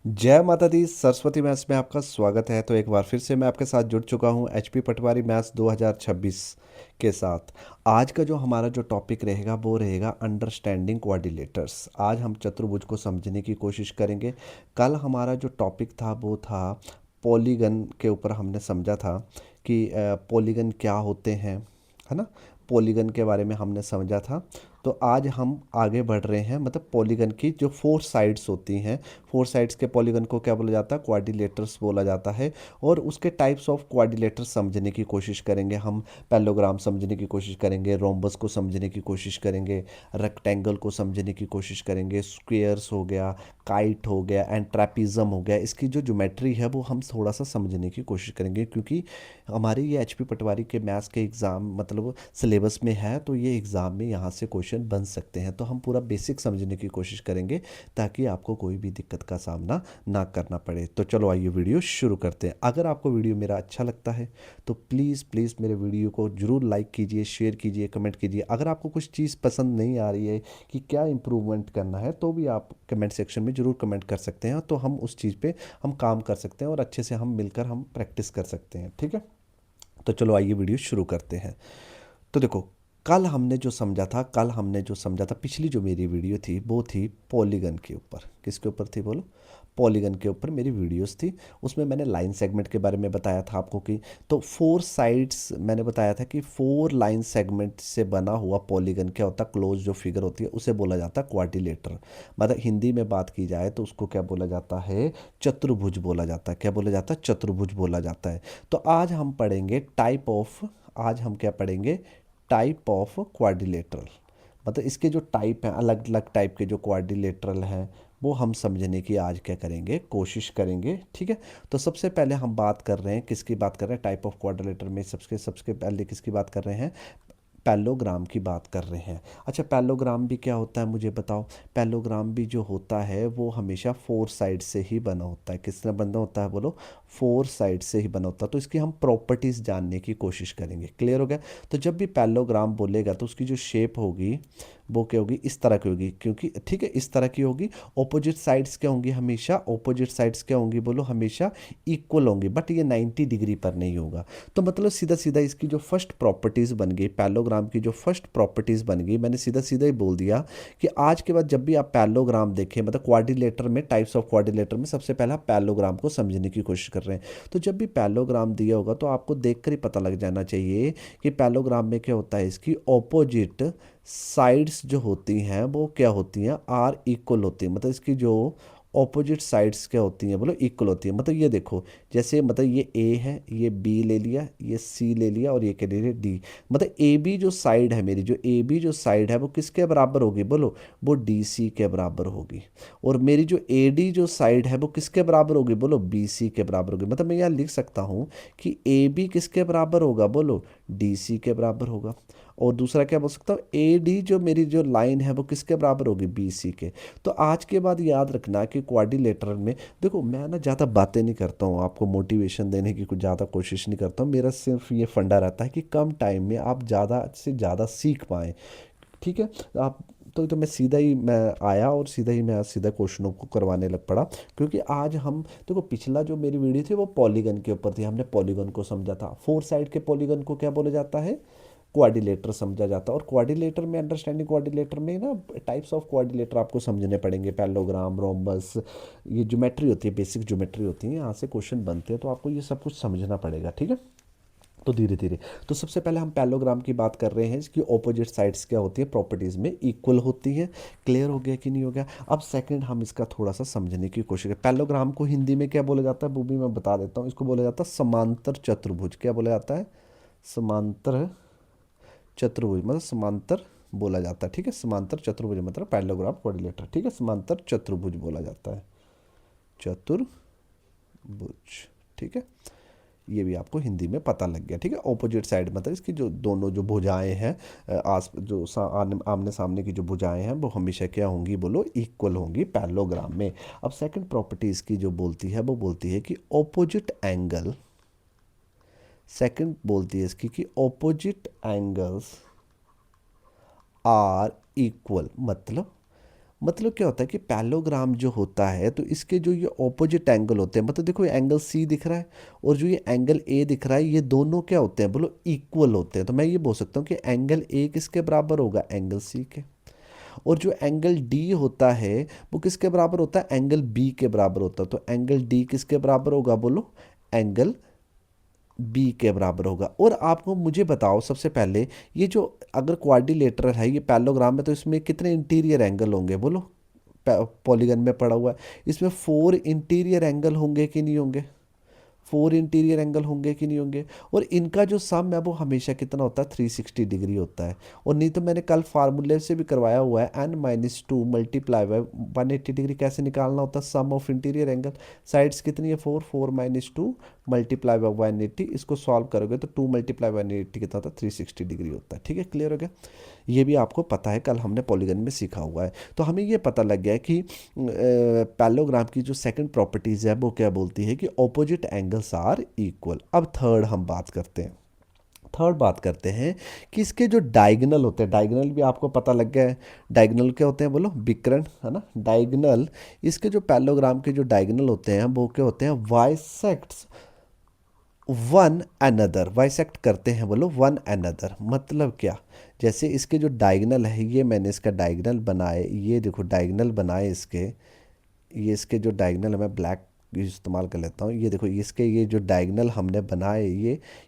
जय माता दी। सरस्वती मैथ्स में आपका स्वागत है। तो एक बार फिर से मैं आपके साथ जुड़ चुका हूँ एचपी पटवारी मैथ्स 2026 के साथ। आज का जो हमारा जो टॉपिक रहेगा वो रहेगा अंडरस्टैंडिंग क्वाड्रिलेटर्स। आज हम चतुर्भुज को समझने की कोशिश करेंगे। कल हमारा जो टॉपिक था वो था पॉलीगन के ऊपर। हमने समझा था कि पॉलीगन क्या होते हैं, है ना। पॉलीगन के बारे में हमने समझा था। तो आज हम आगे बढ़ रहे हैं, मतलब पॉलीगन की जो फोर साइड्स होती हैं, फोर साइड्स के पॉलीगन को क्या बोला जाता है, क्वाड्रिलेटर्स बोला जाता है। और उसके टाइप्स ऑफ क्वाड्रिलेटर्स समझने की कोशिश करेंगे हम। पैलोग्राम समझने की कोशिश करेंगे, रोम्बस को समझने की कोशिश करेंगे, रेक्टेंगल को समझने की कोशिश करेंगे, स्क्वेयर्स हो गया, काइट हो गया एंड ट्रैपिज्म हो गया। इसकी जो ज्योमेट्री है वो हम थोड़ा सा समझने की कोशिश करेंगे, क्योंकि हमारे ये एचपी पटवारी के मैथ्स के एग्ज़ाम मतलब सिलेबस में है, तो ये एग्ज़ाम में यहाँ से क्वेश्चन बन सकते हैं। तो हम पूरा बेसिक समझने की कोशिश करेंगे ताकि आपको कोई भी दिक्कत का सामना ना करना पड़े। तो चलो आइए वीडियो शुरू करते हैं। अगर आपको वीडियो मेरा अच्छा लगता है तो प्लीज़ प्लीज़ मेरे वीडियो को ज़रूर लाइक कीजिए, शेयर कीजिए, कमेंट कीजिए। अगर आपको कुछ चीज़ पसंद नहीं आ रही है कि क्या इम्प्रूवमेंट करना है, तो भी आप कमेंट सेक्शन में ज़रूर कमेंट कर सकते हैं। तो हम उस चीज़ पे हम काम कर सकते हैं और अच्छे से हम मिलकर हम प्रैक्टिस कर सकते हैं, ठीक है। तो चलो आइए वीडियो शुरू करते हैं। तो देखो, कल हमने जो समझा था, पिछली जो मेरी वीडियो थी वो थी पॉलीगन के ऊपर। किसके ऊपर थी बोलो? पॉलीगन के ऊपर मेरी वीडियोस थी। उसमें मैंने लाइन सेगमेंट के बारे में बताया था आपको कि तो फोर साइड्स मैंने बताया था कि फोर लाइन सेगमेंट से बना हुआ पॉलीगन क्या होता है, क्लोज जो फिगर होती है उसे बोला जाता है क्वाड्रिलेटर। मतलब हिंदी में बात की जाए तो उसको क्या बोला जाता है, चतुर्भुज बोला जाता है। क्या बोला जाता है? चतुर्भुज बोला जाता है। तो आज हम क्या पढ़ेंगे, टाइप ऑफ क्वाड्रिलेटरल। मतलब इसके जो टाइप हैं, अलग अलग टाइप के जो क्वाड्रिलेटरल हैं, वो हम समझने की आज क्या करेंगे, कोशिश करेंगे, ठीक है। तो सबसे पहले हम बात कर रहे हैं, किसकी बात कर रहे हैं, टाइप ऑफ क्वाड्रिलेटर में सबसे सबसे पहले किसकी बात कर रहे हैं, पैलोग्राम की बात कर रहे हैं। अच्छा, पैलोग्राम भी क्या होता है मुझे बताओ। पैलोग्राम भी जो होता है वो हमेशा फोर साइड से ही बना होता है। किसने बना होता है बोलो? फोर साइड से ही बना होता है। तो इसकी हम प्रॉपर्टीज़ जानने की कोशिश करेंगे। क्लियर हो गया? तो जब भी पैलोग्राम बोलेगा तो उसकी जो शेप होगी वो क्या होगी, इस तरह की होगी, क्योंकि ठीक है इस तरह की होगी। ऑपोजिट साइड्स क्या होंगी, हमेशा ऑपोजिट साइड्स क्या होंगी बोलो, हमेशा इक्वल होंगी, बट ये 90 डिग्री पर नहीं होगा। तो मतलब सीधा सीधा इसकी जो फर्स्ट प्रॉपर्टीज़ बन गई, पैलोग्राम की जो फर्स्ट प्रॉपर्टीज़ बन गई, मैंने सीधा सीधा ही बोल दिया कि आज के बाद जब भी आप पैलोग्राम देखें, मतलब क्वाड्रिलेटर में, टाइप्स ऑफ क्वाड्रिलेटर में सबसे पहला पैलोग्राम को समझने की कोशिश कर रहे हैं। तो जब भी पैलोग्राम दिया होगा तो आपको देखकर ही पता लग जाना चाहिए कि पैलोग्राम में क्या होता है, इसकी ऑपोजिट साइड्स जो होती हैं वो क्या होती हैं, आर इक्वल होती हैं। मतलब इसकी जो ऑपोजिट साइड्स क्या होती हैं बोलो, इक्वल होती है। मतलब ये देखो, जैसे मतलब ये ए है, ये बी ले लिया, ये सी ले लिया और ये क्या ले लिया, डी। मतलब ए बी जो साइड है मेरी, जो ए बी जो साइड है वो किसके बराबर होगी बोलो, वो डी सी के बराबर होगी। और मेरी जो ए डी जो साइड है वो किसके बराबर होगी बोलो, बी सी के बराबर होगी। मतलब मैं यहाँ लिख सकता हूँ कि ए बी किसके बराबर होगा बोलो, डी सी के बराबर होगा। और दूसरा क्या बोल सकता हूँ, ए डी जो मेरी जो लाइन है वो किसके बराबर होगी, बी सी के। तो आज के बाद याद रखना कि क्वाड्रिलेटरल में देखो, मैं ना ज़्यादा बातें नहीं करता हूँ, आपको मोटिवेशन देने की कुछ ज़्यादा कोशिश नहीं करता हूँ। मेरा सिर्फ ये फंडा रहता है कि कम टाइम में आप ज़्यादा से ज़्यादा सीख पाएँ, ठीक है। आप तो मैं सीधा ही मैं आया और सीधा ही मैं सीधा क्वेश्चनों को करवाने लग पड़ा, क्योंकि आज हम देखो, पिछला जो मेरी वीडियो थी वो पॉलीगन के ऊपर थी। हमने पॉलीगन को समझा था। फोर साइड के पॉलीगन को क्या बोला जाता है, क्वाड्रिलेटर समझा जाता है। और क्वाड्रिलेटर में, अंडरस्टैंडिंग क्वाड्रिलेटर में ना टाइप्स ऑफ क्वाड्रिलेटर आपको समझने पड़ेंगे, पैलोग्राम, रोम्बस। ये ज्योमेट्री होती है, बेसिक ज्योमेट्री होती है, यहाँ से क्वेश्चन बनते हैं, तो आपको ये सब कुछ समझना पड़ेगा, ठीक है। तो धीरे धीरे, तो सबसे पहले हम पैलोग्राम की बात कर रहे हैं, इसकी ऑपोजिट साइड्स क्या होती है, प्रॉपर्टीज में इक्वल होती हैं। क्लियर हो गया कि नहीं हो गया? अब सेकंड हम इसका थोड़ा सा समझने की कोशिश करें। पैलोग्राम को हिंदी में क्या बोला जाता है वो भी मैं बता देता हूँ। इसको बोला जाता है समांतर चतुर्भुज। क्या बोला जाता है? समांतर चतुर्भुज, मतलब समांतर बोला जाता है, ठीक है। समांतर चतुर्भुज मतलब पैरेललोग्राम क्वाड्रिलेटर, ठीक है। समांतर चतुर्भुज बोला जाता है, चतुर्भुज, ठीक है। ये भी आपको हिंदी में पता लग गया, ठीक है। ऑपोजिट साइड मतलब इसकी जो दोनों जो भुजाएं हैं, आमने सामने की जो भुजाएं हैं वो हमेशा क्या होंगी बोलो, इक्वल होंगी पैरेललोग्राम में। अब सेकंड प्रॉपर्टी इसकी जो बोलती है वो बोलती है कि ऑपोजिट एंगल, सेकंड बोलती है इसकी कि ऑपोजिट एंगल्स आर इक्वल। मतलब मतलब क्या होता है कि पैरेललोग्राम जो होता है तो इसके जो ये ऑपोजिट एंगल होते हैं, मतलब देखो ये एंगल सी दिख रहा है और जो ये एंगल ए दिख रहा है, ये दोनों क्या होते हैं बोलो, इक्वल होते हैं। तो मैं ये बोल सकता हूँ कि एंगल ए किसके बराबर होगा, एंगल सी के। और जो एंगल डी होता है वो किसके बराबर होता है, एंगल बी के बराबर होता है। तो एंगल डी किसके बराबर होगा बोलो, एंगल बी के बराबर होगा। और आपको मुझे बताओ सबसे पहले, ये जो अगर क्वाड्रिलेटरल है, ये पैरेललोग्राम है, तो इसमें कितने इंटीरियर एंगल होंगे बोलो, पॉलीगन में पड़ा हुआ है, इसमें 4 इंटीरियर एंगल होंगे कि नहीं होंगे, 4 इंटीरियर एंगल होंगे कि नहीं होंगे। और इनका जो सम है वो हमेशा कितना होता है, 360 डिग्री होता है। और नहीं तो मैंने कल फार्मूले से भी करवाया हुआ है, n-2 मल्टीप्लाई बाय 180 डिग्री कैसे निकालना होता है, sum of interior angle. Sides कितनी है, 4 मल्टीप्लाई बाय 180, इसको सॉल्व करोगे तो 2 मल्टीप्लाई बाय 180 कितना होता है, 360 डिग्री होता है। ठीक है, क्लियर हो गया। ये भी आपको पता है, कल हमने पॉलीगन में सीखा हुआ है। तो हमें ये पता लग गया कि पैरेललोग्राम की जो सेकंड प्रॉपर्टीज़ है वो क्या बोलती है कि ऑपोजिट एंगल्स आर इक्वल। अब थर्ड हम बात करते हैं, थर्ड बात करते हैं कि इसके जो डायगोनल होते हैं, डायगोनल भी आपको पता लग गया है। डायगोनल क्या होते हैं बोलो, विकर्ण, है ना। डायगोनल, इसके जो पैरेललोग्राम के जो डायगोनल होते हैं वो क्या होते हैं, बाइसेक्ट्स वन अनदर, बाइसेक्ट करते हैं बोलो वन अनदर। मतलब क्या, जैसे इसके जो डायगोनल है, ये मैंने इसका डायगोनल बनाए, ये देखो डायगोनल बनाए इसके, ये इसके जो डायगोनल है, मैं ब्लैक इस्तेमाल कर लेता हूँ। ये देखो इसके ये जो डायगोनल हमने बनाए,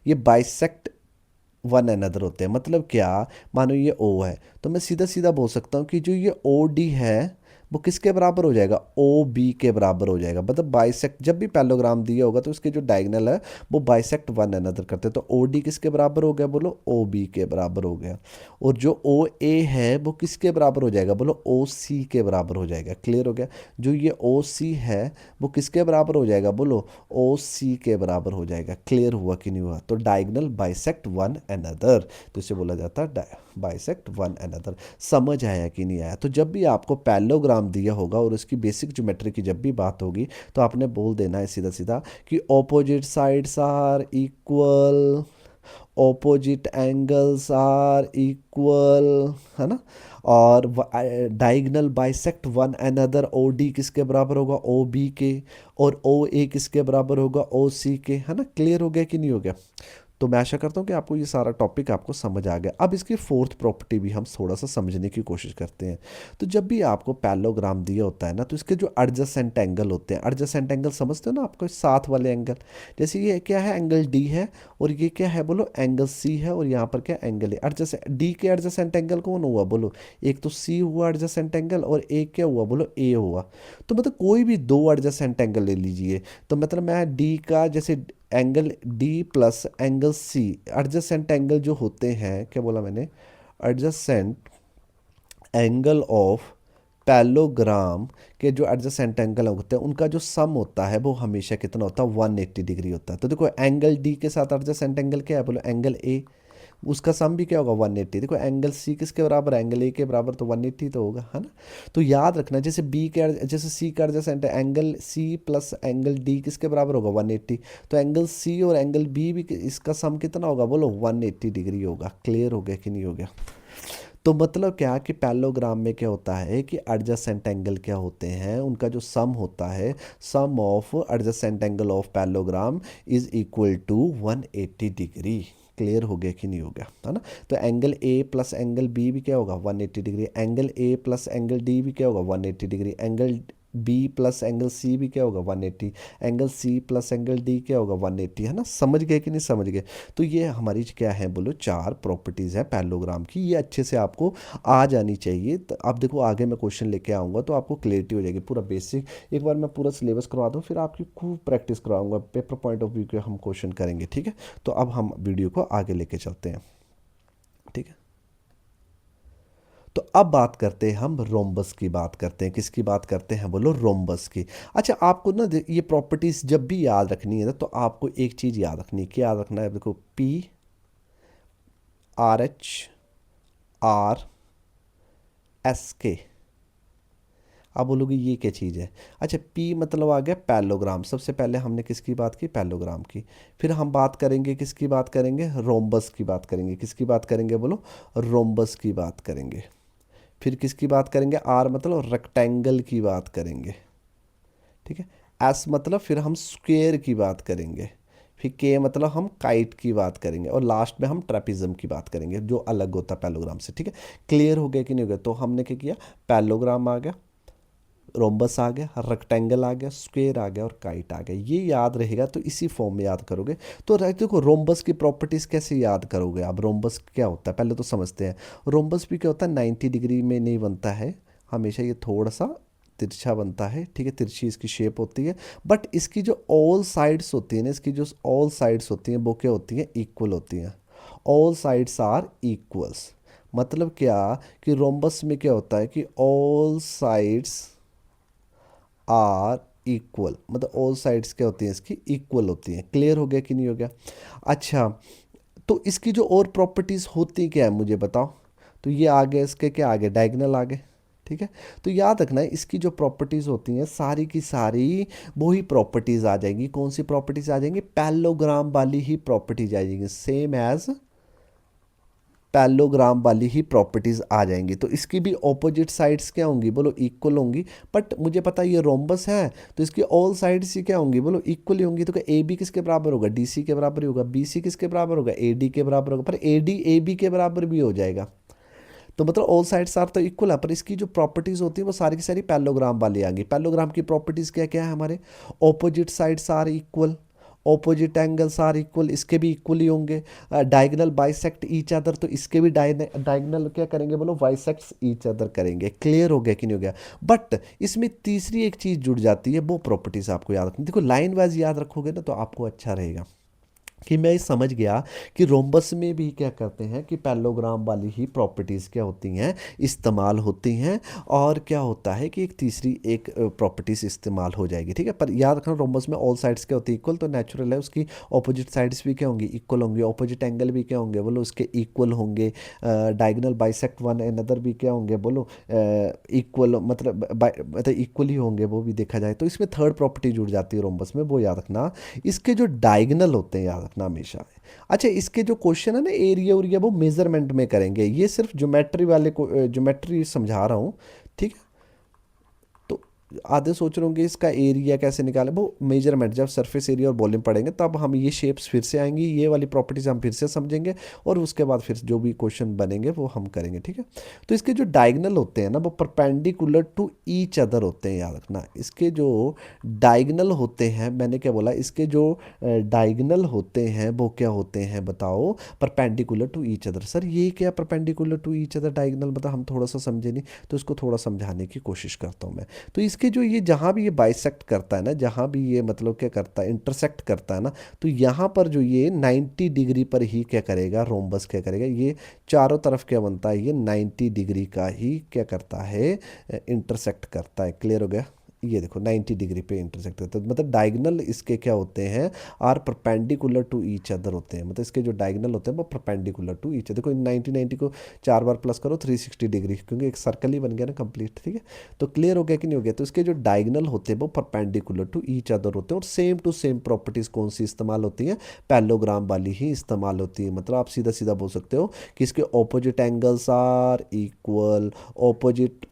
ये बाइसेक्ट वन अनदर होते हैं। मतलब क्या, मानो ये ओ है, तो मैं सीधा सीधा बोल सकता हूँ कि जो ये ओ डी है वो किसके बराबर हो जाएगा, ओ बी के बराबर हो जाएगा। मतलब बाइसेक्ट, जब भी पैरेललोग्राम दिया होगा तो उसके जो डायगोनल है वो बाइसेक्ट वन अनदर करते हैं। तो ओ डी किसके बराबर हो गया बोलो, ओ बी के बराबर हो गया। और जो ओ ए है वो किसके बराबर हो जाएगा बोलो, ओ सी के बराबर हो जाएगा। क्लियर हो गया। जो ये ओ सी है वो किसके बराबर हो जाएगा बोलो, ओ सी के बराबर हो जाएगा। क्लियर हुआ कि नहीं हुआ। तो डायगोनल बाइसेक्ट वन अनदर, तो इसे बोला जाता है बाइसेक्ट वन अनदर। समझ आया कि नहीं आया। तो जब भी आपको पैरेललोग्राम दिया होगा और उसकी बेसिक ज्योमेट्री की जब भी बात होगी तो आपने बोल देना है सीधा सीधा कि opposite sides are equal, opposite angles are equal, है ना। और diagonal bisect one another, O D किसके बराबर होगा, ओ बी के। और ओ ए किसके बराबर होगा, ओ सी के, है ना। क्लियर हो गया कि नहीं हो गया। तो मैं आशा करता हूँ कि आपको ये सारा टॉपिक आपको समझ आ गया। अब इसकी फोर्थ प्रॉपर्टी भी हम थोड़ा सा समझने की कोशिश करते हैं। तो जब भी आपको पैरेललोग्राम दिया होता है ना, तो इसके जो एडजेसेंट एंगल होते हैं, एडजेसेंट एंगल समझते हो ना आपको, साथ वाले एंगल। जैसे ये क्या है, एंगल डी है, और ये क्या है बोलो, एंगल सी है, और यहाँ पर क्या एंगल है, एडजेसेंट। डी के एडजेसेंट एंगल कौन हुआ बोलो, एक तो सी हुआ एडजेसेंट एंगल, और एक क्या हुआ बोलो, ए हुआ। तो मतलब कोई भी दो एडजेसेंट एंगल ले लीजिए। तो मतलब मैं डी का जैसे angle D plus angle C, adjacent angle जो होते हैं, क्या बोला मैंने, एडजेसेंट एंगल ऑफ पैरेललोग्राम के जो एडजेसेंट एंगल होते हैं उनका जो सम होता है वो हमेशा कितना होता है, 180 डिग्री होता है। तो देखो एंगल डी के साथ एडजेसेंट एंगल क्या है बोलो, एंगल ए, उसका सम भी क्या होगा, 180। देखो एंगल सी किसके बराबर है, एंगल ए के बराबर, तो 180 तो होगा, है ना। तो याद रखना, जैसे बी के जैसे सी का एडजेसेंट है, angle C plus angle D किसके बराबर होगा, 180। तो एंगल सी और एंगल बी भी इसका सम कितना होगा बोलो, 180 डिग्री होगा। क्लियर हो गया कि नहीं हो गया। तो मतलब क्या कि पैरेललोग्राम में क्या होता है कि एडजेसेंट एंगल क्या होते हैं, उनका जो सम होता है, sum of adjacent angle of parallelogram is equal to 180 degree. Clear हो गया कि नहीं हो गया, है ना। तो angle A plus angle B भी क्या होगा, 180 degree. Angle A plus angle D भी क्या होगा, 180 degree. Angle B plus angle C भी क्या होगा, 180। Angle C plus angle D क्या होगा, 180, है ना। समझ गए कि नहीं समझ गए। तो ये हमारी क्या है बोलो, 4 प्रॉपर्टीज़ है पैरेललोग्राम की, ये अच्छे से आपको आ जानी चाहिए। तो अब देखो आगे मैं क्वेश्चन लेके आऊँगा तो आपको क्लियरिटी हो जाएगी, पूरा बेसिक। एक बार मैं पूरा सिलेबस करवा दूँ, फिर आपकी खूब प्रैक्टिस करवाऊँगा, पेपर पॉइंट ऑफ व्यू के हम क्वेश्चन करेंगे, ठीक है। तो अब हम वीडियो को आगे लेके चलते हैं, ठीक है। तो अब बात करते हैं, हम रोम्बस की बात करते हैं। किसकी बात करते हैं बोलो, रोम्बस की। अच्छा आपको ना ये प्रॉपर्टीज जब भी याद रखनी है ना, तो आपको एक चीज़ याद रखनी है। क्या याद रखना है, देखो P R H R S के। आप बोलोगे ये क्या चीज़ है। अच्छा पी मतलब आ गया पैरेललोग्राम। सबसे पहले हमने किसकी बात की, पैरेललोग्राम की। फिर हम बात करेंगे, किसकी बात करेंगे, रोम्बस की बात करेंगे। किसकी बात करेंगे बोलो, रोम्बस की बात करेंगे। फिर किसकी बात करेंगे, आर मतलब रेक्टेंगल की बात करेंगे, ठीक है। एस मतलब फिर हम स्क्वेयर की बात करेंगे, फिर के मतलब हम काइट की बात करेंगे, और लास्ट में हम ट्रेपिज्म की बात करेंगे जो अलग होता है पैलोग्राम से, ठीक है। क्लियर हो गया कि नहीं हो गया? तो हमने क्या किया, पैलोग्राम आ गया, रोम्बस आ गया, रेक्टेंगल आ गया, स्क्वेयर आ गया और काइट आ गया। ये याद रहेगा तो इसी फॉर्म में याद करोगे। तो देखो रोम्बस की प्रॉपर्टीज़ कैसे याद करोगे आप, रोम्बस क्या होता है पहले तो समझते हैं। रोम्बस भी क्या होता है, 90 डिग्री में नहीं बनता है हमेशा, ये थोड़ा सा तिरछा बनता है, ठीक है, तिरछी इसकी शेप होती है। बट इसकी जो ऑल साइड्स होती है ना, इसकी जो ऑल साइड्स होती हैं वो क्या होती हैं, इक्वल होती हैं। ऑल साइड्स आर इक्वल्स, मतलब क्या कि रोम्बस में क्या होता है कि ऑल साइड्स आर इक्वल, मतलब ऑल साइड्स क्या होती हैं इसकी, इक्वल होती हैं। क्लियर हो गया कि नहीं हो गया? अच्छा, तो इसकी जो और प्रॉपर्टीज़ होती क्या है मुझे बताओ। तो ये आ गए इसके, क्या आ गए, डायगोनल आ गए, ठीक है। तो याद रखना है इसकी जो प्रॉपर्टीज़ होती हैं सारी की सारी वही प्रॉपर्टीज़ आ जाएंगी। कौन सी प्रॉपर्टीज़ आ जाएंगी, पैलोग्राम वाली ही प्रॉपर्टीज आ जाएंगी, सेम एज पैलोग्राम वाली ही प्रॉपर्टीज आ जाएंगी। तो इसकी भी ऑपोजिट साइड्स क्या होंगी, बोलो इक्वल होंगी। बट मुझे पता है ये रोम्बस है तो इसकी ऑल साइड्स ही क्या होंगी, बोलो इक्वल ही होंगी। तो क्या ए बी किसके बराबर होगा, डी सी के बराबर ही होगा। बी सी किसके बराबर होगा, ए डी के बराबर होगा। पर ए डी ए बी के बराबर भी हो जाएगा। तो मतलब ऑल साइड्स आर तो इक्वल है, पर इसकी जो प्रॉपर्टीज होती है वो सारी की सारी पैलोग्राम वाली आ गई। पैलोग्राम की प्रॉपर्टीज क्या क्या है हमारे, opposite sides are equal, opposite angles are equal, इसके भी इक्वल ही होंगे। डायगोनल बाइसेक्ट ईच अदर, तो इसके भी डायगोनल क्या करेंगे, बोलो बाइसेक्ट ईच अदर करेंगे। क्लियर हो गया कि नहीं हो गया? बट इसमें तीसरी एक चीज़ जुड़ जाती है, वो प्रॉपर्टीज आपको याद रखनी। देखो लाइन वाइज याद रखोगे ना तो आपको अच्छा रहेगा कि मैं समझ गया कि रोम्बस में भी क्या करते हैं कि पैलोग्राम वाली ही प्रॉपर्टीज़ क्या होती हैं, इस्तेमाल होती हैं। और क्या होता है कि एक तीसरी एक प्रॉपर्टीज़ इस्तेमाल हो जाएगी, ठीक है। पर याद रखना रोम्बस में ऑल साइड्स क्या होती है, इक्वल, तो नेचुरल है उसकी ऑपोजिट साइड्स भी क्या होंगी, इक्वल होंगे। ऑपोजिट एंगल भी क्या होंगे, बोलो उसके इक्वल होंगे। डायगोनल बाइसेक्ट वन अनदर भी क्या होंगे, बोलो इक्वल, मतलब इक्वल ही होंगे, वो भी देखा जाए तो। इसमें थर्ड प्रॉपर्टी जुड़ जाती है रोम्बस में, वो याद रखना, इसके जो डायगोनल होते हैं याद रखना हमेशा। अच्छा, इसके जो क्वेश्चन है ना एरिया उरिया वो मेजरमेंट में करेंगे, ये सिर्फ ज्योमेट्री वाले को ज्योमेट्री समझा रहा हूँ, ठीक है। तो आधे सोच रहे होंगे इसका एरिया कैसे निकालें, वो मेजरमेंट जब सरफेस एरिया और वॉल्यूम पढ़ेंगे तब हम ये शेप्स फिर से आएंगी, ये वाली प्रॉपर्टीज हम फिर से समझेंगे, और उसके बाद फिर जो भी क्वेश्चन बनेंगे वो हम करेंगे, ठीक है। तो इसके जो डायगोनल होते हैं ना वो परपेंडिकुलर टू ईच अदर होते हैं, याद रखना। इसके जो डायगोनल होते हैं, मैंने क्या बोला, इसके जो डायगोनल होते हैं वो क्या होते हैं बताओ, perpendicular to each other. Sir ये क्या perpendicular to each other diagonal, मतलब हम थोड़ा सा समझे नहीं, तो इसको थोड़ा समझाने की कोशिश करता हूँ मैं। तो इसके जो ये जहाँ भी ये बाइसेक्ट करता है ना, जहाँ भी ये मतलब क्या करता है, इंटरसेक्ट करता है ना, तो यहाँ पर जो ये 90 डिग्री पर ही क्या करेगा, रोम्बस क्या करेगा, ये चारों तरफ क्या बनता है, ये 90 डिग्री का ही क्या करता है, इंटरसेक्ट करता है। क्लियर हो गया? ये देखो 90 डिग्री पे इंटरसेक्ट करता है, मतलब डायगोनल इसके क्या होते हैं, are perpendicular to each other होते हैं। मतलब इसके जो डायगोनल होते हैं वो परपेंडिकुलर टू ईच अदर। देखो 90 को 4 बार प्लस करो 360 डिग्री, क्योंकि एक सर्कल ही बन गया ना कंप्लीट, ठीक है। तो क्लियर हो गया कि नहीं हो गया? तो इसके जो डायगोनल होते हैं वो परपेंडिकुलर टू ईच अदर होते हैं, और सेम टू सेम प्रॉपर्टीज कौन सी इस्तेमाल होती हैं, पैलोग्राम वाली ही इस्तेमाल होती है। मतलब आप सीधा सीधा बोल सकते हो कि इसके opposite angles are equal, opposite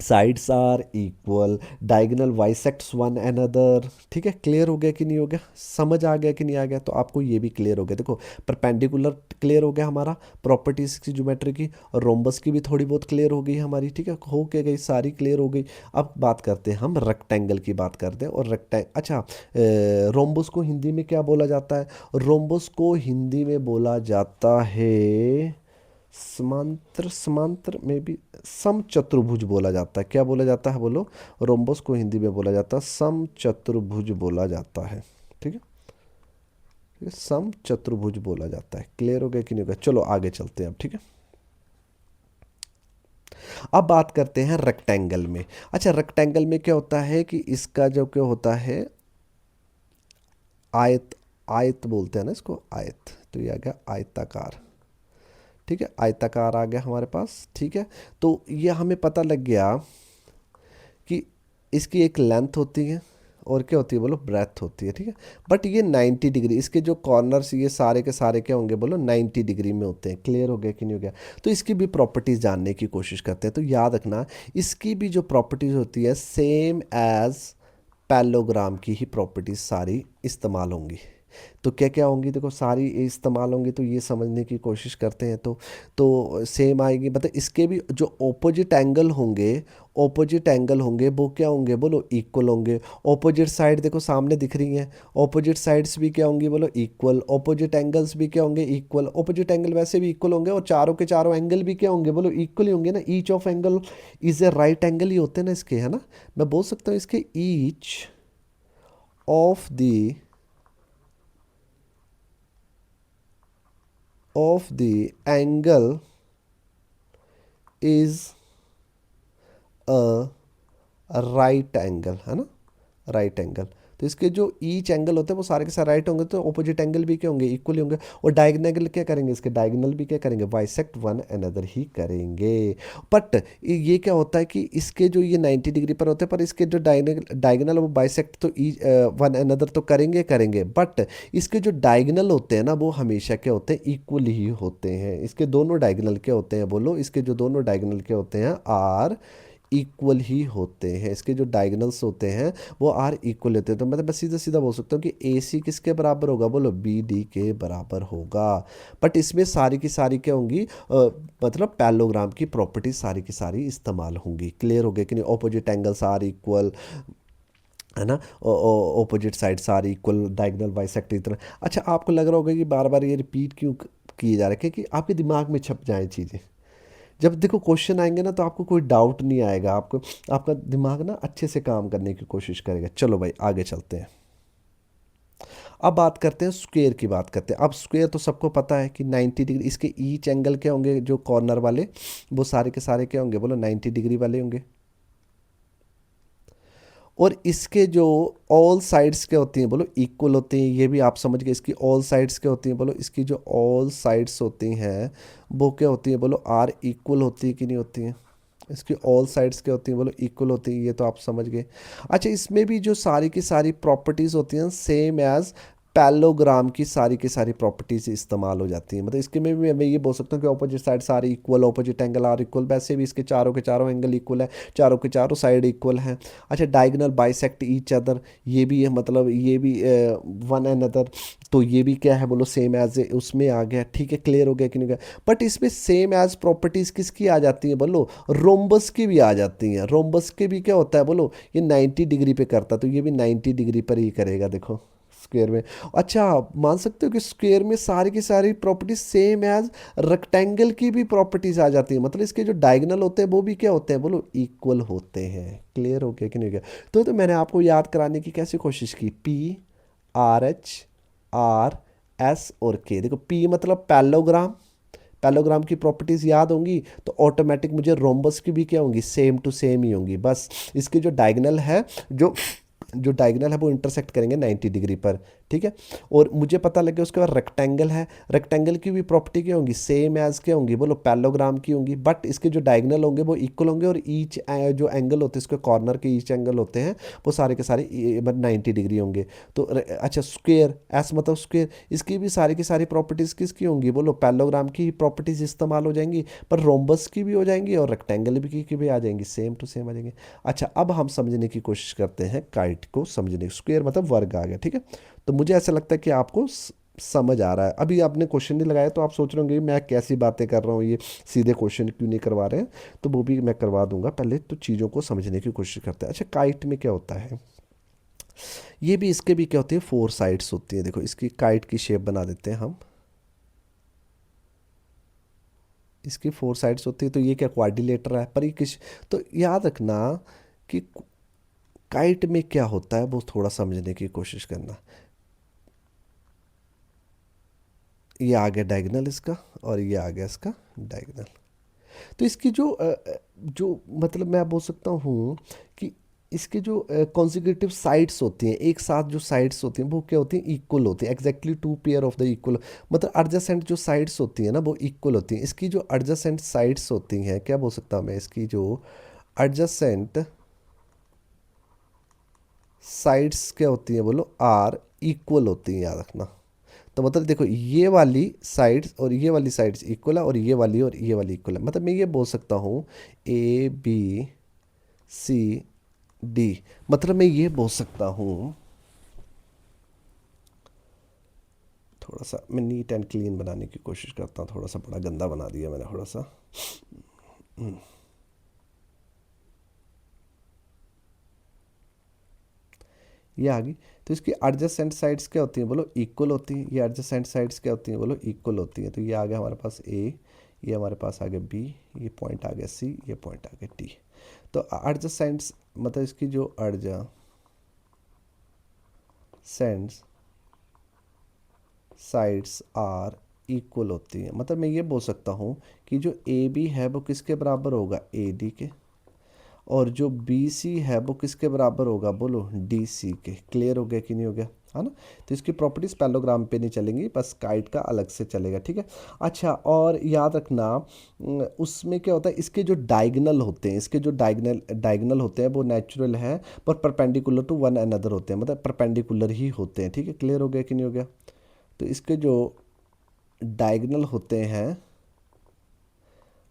sides are equal, diagonal bisects one another, ठीक है। क्लियर हो गया कि नहीं हो गया, समझ आ गया कि नहीं आ गया? तो आपको ये भी क्लियर हो गया। देखो परपेंडिकुलर क्लियर हो गया हमारा, प्रॉपर्टीज की ज्योमेट्री की, और रोम्बस की भी थोड़ी बहुत क्लियर हो गई हमारी, ठीक है, हो के गई सारी क्लियर हो गई। अब बात करते हैं हम रेक्टेंगल की, बात करते हैं। और अच्छा, रोम्बस को हिंदी में क्या बोला जाता है, रोम्बस को हिंदी में बोला जाता है समांतर, समांतर में भी समचतुर्भुज बोला जाता है। क्या बोला जाता है, बोलो? रोम्बस को हिंदी में बोला जाता है समचतुर्भुज बोला जाता है, ठीक है। ठीक है, समचतुर्भुज बोला जाता है। क्लियर हो गया कि नहीं होगा? चलो आगे चलते हैं अब, ठीक है। अब बात करते हैं रेक्टेंगल में। अच्छा, रेक्टेंगल में क्या होता है कि इसका जो क्या होता है, आयत, आयत बोलते हैं ना इसको, आयत। तो ये आ गया आयताकार, ठीक है, आयताकार आ गया हमारे पास, ठीक है। तो ये हमें पता लग गया कि इसकी एक लेंथ होती है और क्या होती है बोलो, ब्रेथ होती है, ठीक है। बट ये 90 डिग्री, इसके जो कॉर्नर्स ये सारे के सारे क्या होंगे बोलो, 90 डिग्री में होते हैं। क्लियर हो गया कि नहीं हो गया? तो इसकी भी प्रॉपर्टीज़ जानने की कोशिश करते हैं। तो याद रखना, इसकी भी जो प्रॉपर्टीज़ होती है सेम एज पैलोग्राम की ही प्रॉपर्टीज़ सारी इस्तेमाल होंगी। तो क्या क्या होंगी देखो, सारी इस्तेमाल होंगी, तो ये समझने की कोशिश करते हैं। तो सेम आएगी, मतलब इसके भी जो ऑपोजिट एंगल होंगे वो क्या होंगे बोलो, इक्वल होंगे। ऑपोजिट साइड देखो सामने दिख रही हैं, ऑपोजिट साइड्स भी क्या होंगी बोलो, इक्वल। ऑपोजिट एंगल्स भी क्या होंगे, इक्वल। ऑपोजिट एंगल वैसे भी इक्वल होंगे, और चारों के चारों एंगल भी क्या होंगे बोलो, इक्वल ही होंगे ना। Each of angle is a right angle ही होते हैं ना इसके, है ना। मैं बोल सकता हूँ इसके each of the angle is a right angle, है ना, राइट एंगल। तो इसके जो ईच एंगल होते हैं वो सारे के सारे राइट होंगे, तो ऑपोजिट एंगल भी क्या होंगे, इक्वली होंगे। और डायगोनल क्या करेंगे, इसके डायगोनल भी क्या करेंगे, बाइसेक्ट वन अनदर ही करेंगे। बट ये क्या होता है कि इसके जो ये 90 डिग्री पर होते हैं, पर इसके जो डायगोनल वो बाइसेक्ट तो वन अनदर तो करेंगे करेंगे, बट इसके जो डायगोनल होते हैं ना वो हमेशा क्या होते हैं, इक्वल ही होते हैं। इसके दोनों डायगोनल क्या होते हैं बोलो, इसके जो दोनों डायगोनल क्या होते हैं, आर इक्वल ही होते हैं। इसके जो डायगोनल्स होते हैं वो आर इक्वल होते हैं। तो मतलब मैं सीधा सीधा बोल सकता हूँ कि ए सी किसके बराबर होगा बोलो, बी डी के बराबर होगा। बट इसमें सारी की सारी क्या होंगी, मतलब पैलोग्राम की प्रॉपर्टी सारी की सारी इस्तेमाल होंगी। क्लियर हो गया कि नहीं? ऑपोजिट एंगल्स आर इक्वल, है ना, opposite sides are equal, diagonal bisect इतना। अच्छा, आपको लग रहा होगा कि बार बार ये रिपीट क्यों किए जा रहे हैं, कि आपके दिमाग में छप जाए चीज़ें। जब देखो क्वेश्चन आएंगे ना तो आपको कोई डाउट नहीं आएगा, आपको आपका दिमाग ना अच्छे से काम करने की कोशिश करेगा। चलो भाई आगे चलते हैं। अब बात करते हैं स्क्वायर की, बात करते हैं। अब स्क्वायर तो सबको पता है कि 90 डिग्री, इसके ईच एंगल क्या होंगे, जो कॉर्नर वाले वो सारे के सारे क्या होंगे बोलो, 90 डिग्री वाले होंगे। और इसके जो ऑल साइड्स क्या होती हैं बोलो, इक्वल होती हैं। ये भी आप समझ गए। इसकी ऑल साइड्स क्या होती हैं बोलो, इसकी जो ऑल साइड्स होती हैं वो क्या होती हैं बोलो, आर इक्वल होती है कि नहीं होती हैं। इसकी ऑल साइड्स क्या होती हैं बोलो, इक्वल होती हैं। ये तो आप समझ गए। अच्छा, इसमें भी जो सारी की सारी प्रॉपर्टीज़ होती हैं सेम एज पैलोग्राम की सारी प्रॉपर्टीज इस्तेमाल हो जाती हैं। मतलब इसके में भी मैं ये बोल सकता हूँ कि ऑपोजिट साइड सारे equal, opposite angle are equal. वैसे भी इसके चारों के चारों एंगल इक्वल है, चारों के चारों साइड इक्वल हैं। अच्छा, डायगोनल बाइसेक्ट ईच अदर, ये भी है, मतलब ये भी वन अनदर। तो ये भी क्या है बोलो, सेम एज उसमें आ गया। ठीक है, क्लियर हो गया कि नहीं गया? बट इसमें सेम एज प्रॉपर्टीज किसकी आ जाती है बोलो, रोम्बस की भी आ जाती हैं। रोम्बस के भी क्या होता है बोलो, ये 90 डिग्री पे करता, तो ये भी 90 डिग्री पर ही करेगा देखो, स्क्वायर में। अच्छा, मान सकते हो कि स्क्वायर में सारी की सारी प्रॉपर्टीज सेम एज रेक्टेंगल की भी प्रॉपर्टीज आ जाती है। मतलब इसके जो डायगोनल होते हैं वो भी क्या होते हैं बोलो, इक्वल होते हैं। क्लियर हो गया कि नहीं हो गया? तो मैंने आपको याद कराने की कैसे कोशिश की, P R H R S और के। देखो, पी मतलब पैलोग्राम, पैलोग्राम की प्रॉपर्टीज याद होंगी, तो ऑटोमेटिक मुझे रोम्बस की भी क्या होंगी, सेम टू सेम ही होंगी। बस इसके जो डायगोनल है, जो डायगोनल है वो इंटरसेक्ट करेंगे 90 डिग्री पर। ठीक है, और मुझे पता लग गया उसके बाद रेक्टेंगल है, रेक्टेंगल की भी प्रॉपर्टी क्या होंगी, सेम एज क्या होंगी बोलो, पैलोग्राम की होंगी। बट इसके जो डायगोनल होंगे वो इक्वल होंगे, और ईच जो एंगल होते हैं, इसके कॉर्नर के ईच एंगल होते हैं वो सारे के सारे 90 डिग्री होंगे। तो अच्छा, स्क्वेयर, एस मतलब स्क्वेयर, इसकी भी सारी की सारी प्रॉपर्टीज़ किसकी होंगी बोलो, पैलोग्राम की प्रॉपर्टीज़ इस्तेमाल हो जाएंगी। पर रोम्बस की भी हो जाएंगी और रेक्टेंगल की भी आ जाएंगी, सेम टू सेम आ जाएंगे। अच्छा, अब हम समझने की कोशिश करते हैं काइट को समझने। स्क्वायर मतलब वर्ग आ गया, ठीक है। तो मुझे ऐसा लगता है कि आपको समझ आ रहा है। अभी आपने क्वेश्चन नहीं लगाया तो आप सोच रहे होंगे मैं कैसी बातें कर रहा हूँ, ये सीधे क्वेश्चन क्यों नहीं करवा रहे हैं। तो वो भी मैं करवा दूंगा, पहले तो चीज़ों को समझने की कोशिश करते हैं। अच्छा, काइट में क्या होता है, ये भी इसके भी क्या होती है, फोर साइड्स होती है। देखो, इसकी काइट की शेप बना देते हैं हम। इसकी फोर साइड्स होती है, तो ये क्या क्वाड्रिलेटर है, पर ये किस, तो याद रखना कि काइट में क्या होता है वो थोड़ा समझने की कोशिश करना। ये आ गया डायगोनल इसका, और ये आ गया इसका डायगोनल। तो इसकी जो मतलब मैं बोल सकता हूँ कि इसके जो कॉन्जिक्यूटिव साइड्स होती हैं, एक साथ जो साइड्स होती हैं वो क्या होती हैं, इक्वल होती हैं। Exactly two pair of the equal, मतलब एडजेसेंट जो साइड्स होती हैं ना वो इक्वल होती हैं। इसकी जो एडजेसेंट साइड्स होती हैं, क्या बोल सकता हूँ मैं, इसकी जो एडजेसेंट साइड्स क्या होती हैं बोलो, आर इक्वल होती हैं, याद रखना। तो मतलब देखो ये वाली साइड्स और ये वाली साइड्स इक्वल है, और ये वाली इक्वल है। मतलब मैं ये बोल सकता हूँ ए बी सी डी, मतलब मैं ये बोल सकता हूँ, थोड़ा सा मैं नीट एंड क्लीन बनाने की कोशिश करता हूँ, थोड़ा सा बड़ा गंदा बना दिया मैंने थोड़ा सा। ये आ गई। तो इसकी एडजेसेंट साइड्स क्या होती हैं बोलो, इक्वल होती हैं। ये एडजेसेंट साइड्स क्या होती हैं बोलो, इक्वल होती हैं। तो ये आ गया हमारे पास ए, ये हमारे पास आ गया बी, ये पॉइंट आ गया सी, ये पॉइंट आ गया डी। तो एडजेसेंट्स मतलब इसकी जो एडजेसेंट्स साइड्स आर इक्वल होती हैं। मतलब मैं ये बोल सकता हूँ कि जो ए बी है वो किसके बराबर होगा, ए डी के, और जो बी सी है वो किसके बराबर होगा बोलो, डी सी के। क्लियर हो गया कि नहीं हो गया, है ना। तो इसकी प्रॉपर्टीज पैलोग्राम पे नहीं चलेंगी, बस काइट का अलग से चलेगा, ठीक है। अच्छा, और याद रखना उसमें क्या होता है, इसके जो डायगनल होते हैं, इसके जो डायगनल डायगनल होते हैं वो नेचुरल है, पर परपेंडिकुलर टू वन अनदर होते हैं, मतलब परपेंडिकुलर ही होते हैं, ठीक है। क्लियर हो गया कि नहीं हो गया। तो इसके जो डायगनल होते हैं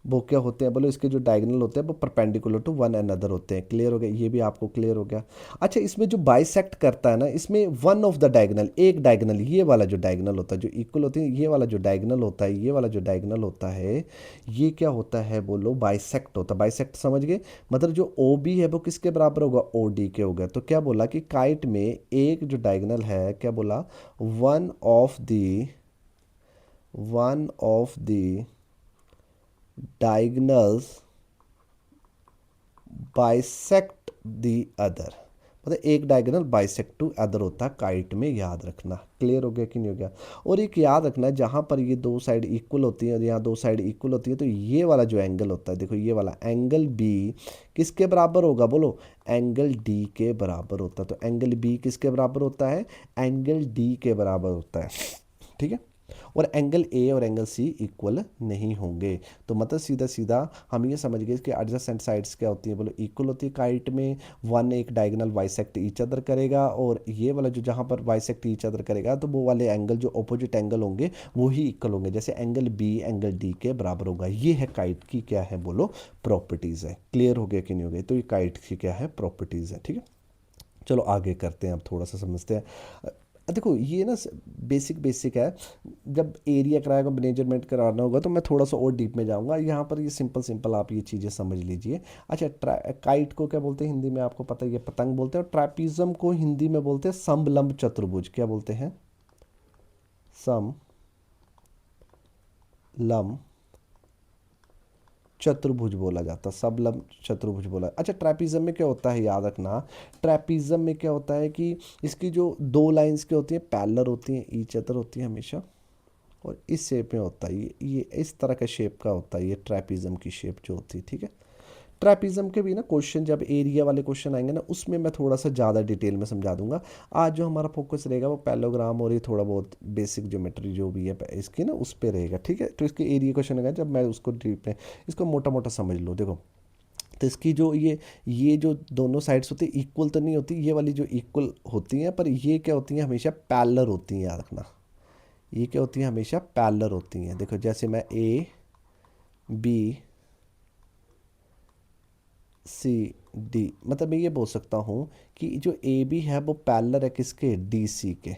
वो क्या होते हैं बोलो, इसके जो डायगोनल होते हैं वो परपेंडिकुलर टू वन अनदर होते हैं। क्लियर हो गया, ये भी आपको क्लियर हो गया। अच्छा, इसमें जो बाइसेक्ट करता है ना, इसमें वन ऑफ द डायगोनल, एक डायगोनल, ये वाला जो डायगोनल होता है जो इक्वल होती है, ये वाला जो डायगोनल होता है, ये वाला जो डायगोनल होता है, ये क्या होता है बोलो, बाइसेक्ट होता है। बाइसेक्ट समझ गए, मतलब जो ओ बी है वो किसके बराबर होगा, ओ डी के होगा। तो क्या बोला कि काइट में एक जो डायगोनल है, क्या बोला, one of the diagonals bisect the other, मतलब एक डायगोनल बाइसेक्ट टू अदर होता है काइट में, याद रखना। क्लियर हो गया कि नहीं हो गया। और एक याद रखना, जहाँ पर ये दो साइड इक्वल होती हैं और यहाँ दो साइड इक्वल होती है, तो ये वाला जो एंगल होता है, देखो ये वाला एंगल बी किसके बराबर होगा बोलो, एंगल डी के बराबर होता है। तो एंगल बी किसके बराबर होता है, एंगल डी के बराबर होता है, ठीक है। और एंगल ए और एंगल सी इक्वल नहीं होंगे। तो मतलब सीधा सीधा हम ये समझ गए कि एडजेसेंट साइड्स क्या होती है बोलो, इक्वल होती है काइट में। वन एक डायगोनल बाइसेक्ट ईच अदर करेगा, और ये वाला जो जहाँ पर बाइसेक्ट ईच अदर करेगा तो वो वाले एंगल जो ऑपोजिट एंगल होंगे वो ही इक्वल होंगे। जैसे एंगल बी एंगल डी के बराबर होगा। ये है काइट की क्या है बोलो, प्रॉपर्टीज़ है। क्लियर हो गया कि नहीं हो गया। तो ये काइट की क्या है, प्रॉपर्टीज़ है, ठीक है। चलो आगे करते हैं, अब थोड़ा सा समझते हैं। देखो ये ना बेसिक बेसिक है। जब एरिया कराएगा, मेजरमेंट कराना होगा तो मैं थोड़ा सा और डीप में जाऊंगा। यहाँ पर ये सिंपल सिंपल आप ये चीज़ें समझ लीजिए। अच्छा, काइट को क्या बोलते हैं हिंदी में, आपको पता है, ये पतंग बोलते हैं। और ट्रैपीजम को हिंदी में बोलते हैं समलंब चतुर्भुज। क्या बोलते हैं, समलंब चतुर्भुज बोला जाता, सबलम चतुर्भुज बोला। अच्छा, ट्रैपीज़म में क्या होता है, याद रखना। ट्रैपीज़म में क्या होता है कि इसकी जो दो लाइंस क्या होती हैं, पैरेलल होती हैं, ईच अदर होती हैं हमेशा, और इस शेप में होता है, ये इस तरह का शेप का होता है, ये ट्रैपीज़म की शेप जो होती है, ठीक है। ट्रैपीज़म के भी ना क्वेश्चन, जब एरिया वाले क्वेश्चन आएंगे ना, उसमें मैं थोड़ा सा ज़्यादा डिटेल में समझा दूंगा। आज जो हमारा फोकस रहेगा वो पैलोग्राम और ये थोड़ा बहुत बेसिक ज्योमेट्री जो भी है इसकी ना, उस पर रहेगा, ठीक है। तो इसके एरिया क्वेश्चन आएगा जब मैं उसको डीप में, इसको मोटा मोटा समझ लो। देखो, तो इसकी जो ये जो दोनों साइड्स होती है इक्वल तो नहीं होती, ये वाली जो इक्वल होती हैं, पर ये क्या होती हैं, हमेशा पैरेलल होती हैं, याद रखना। ये क्या होती हैं, हमेशा पैरेलल होती हैं। देखो जैसे मैं ए बी सी डी, मतलब मैं ये बोल सकता हूँ कि जो ए बी है वो पैरेलल है किसके, डी सी के,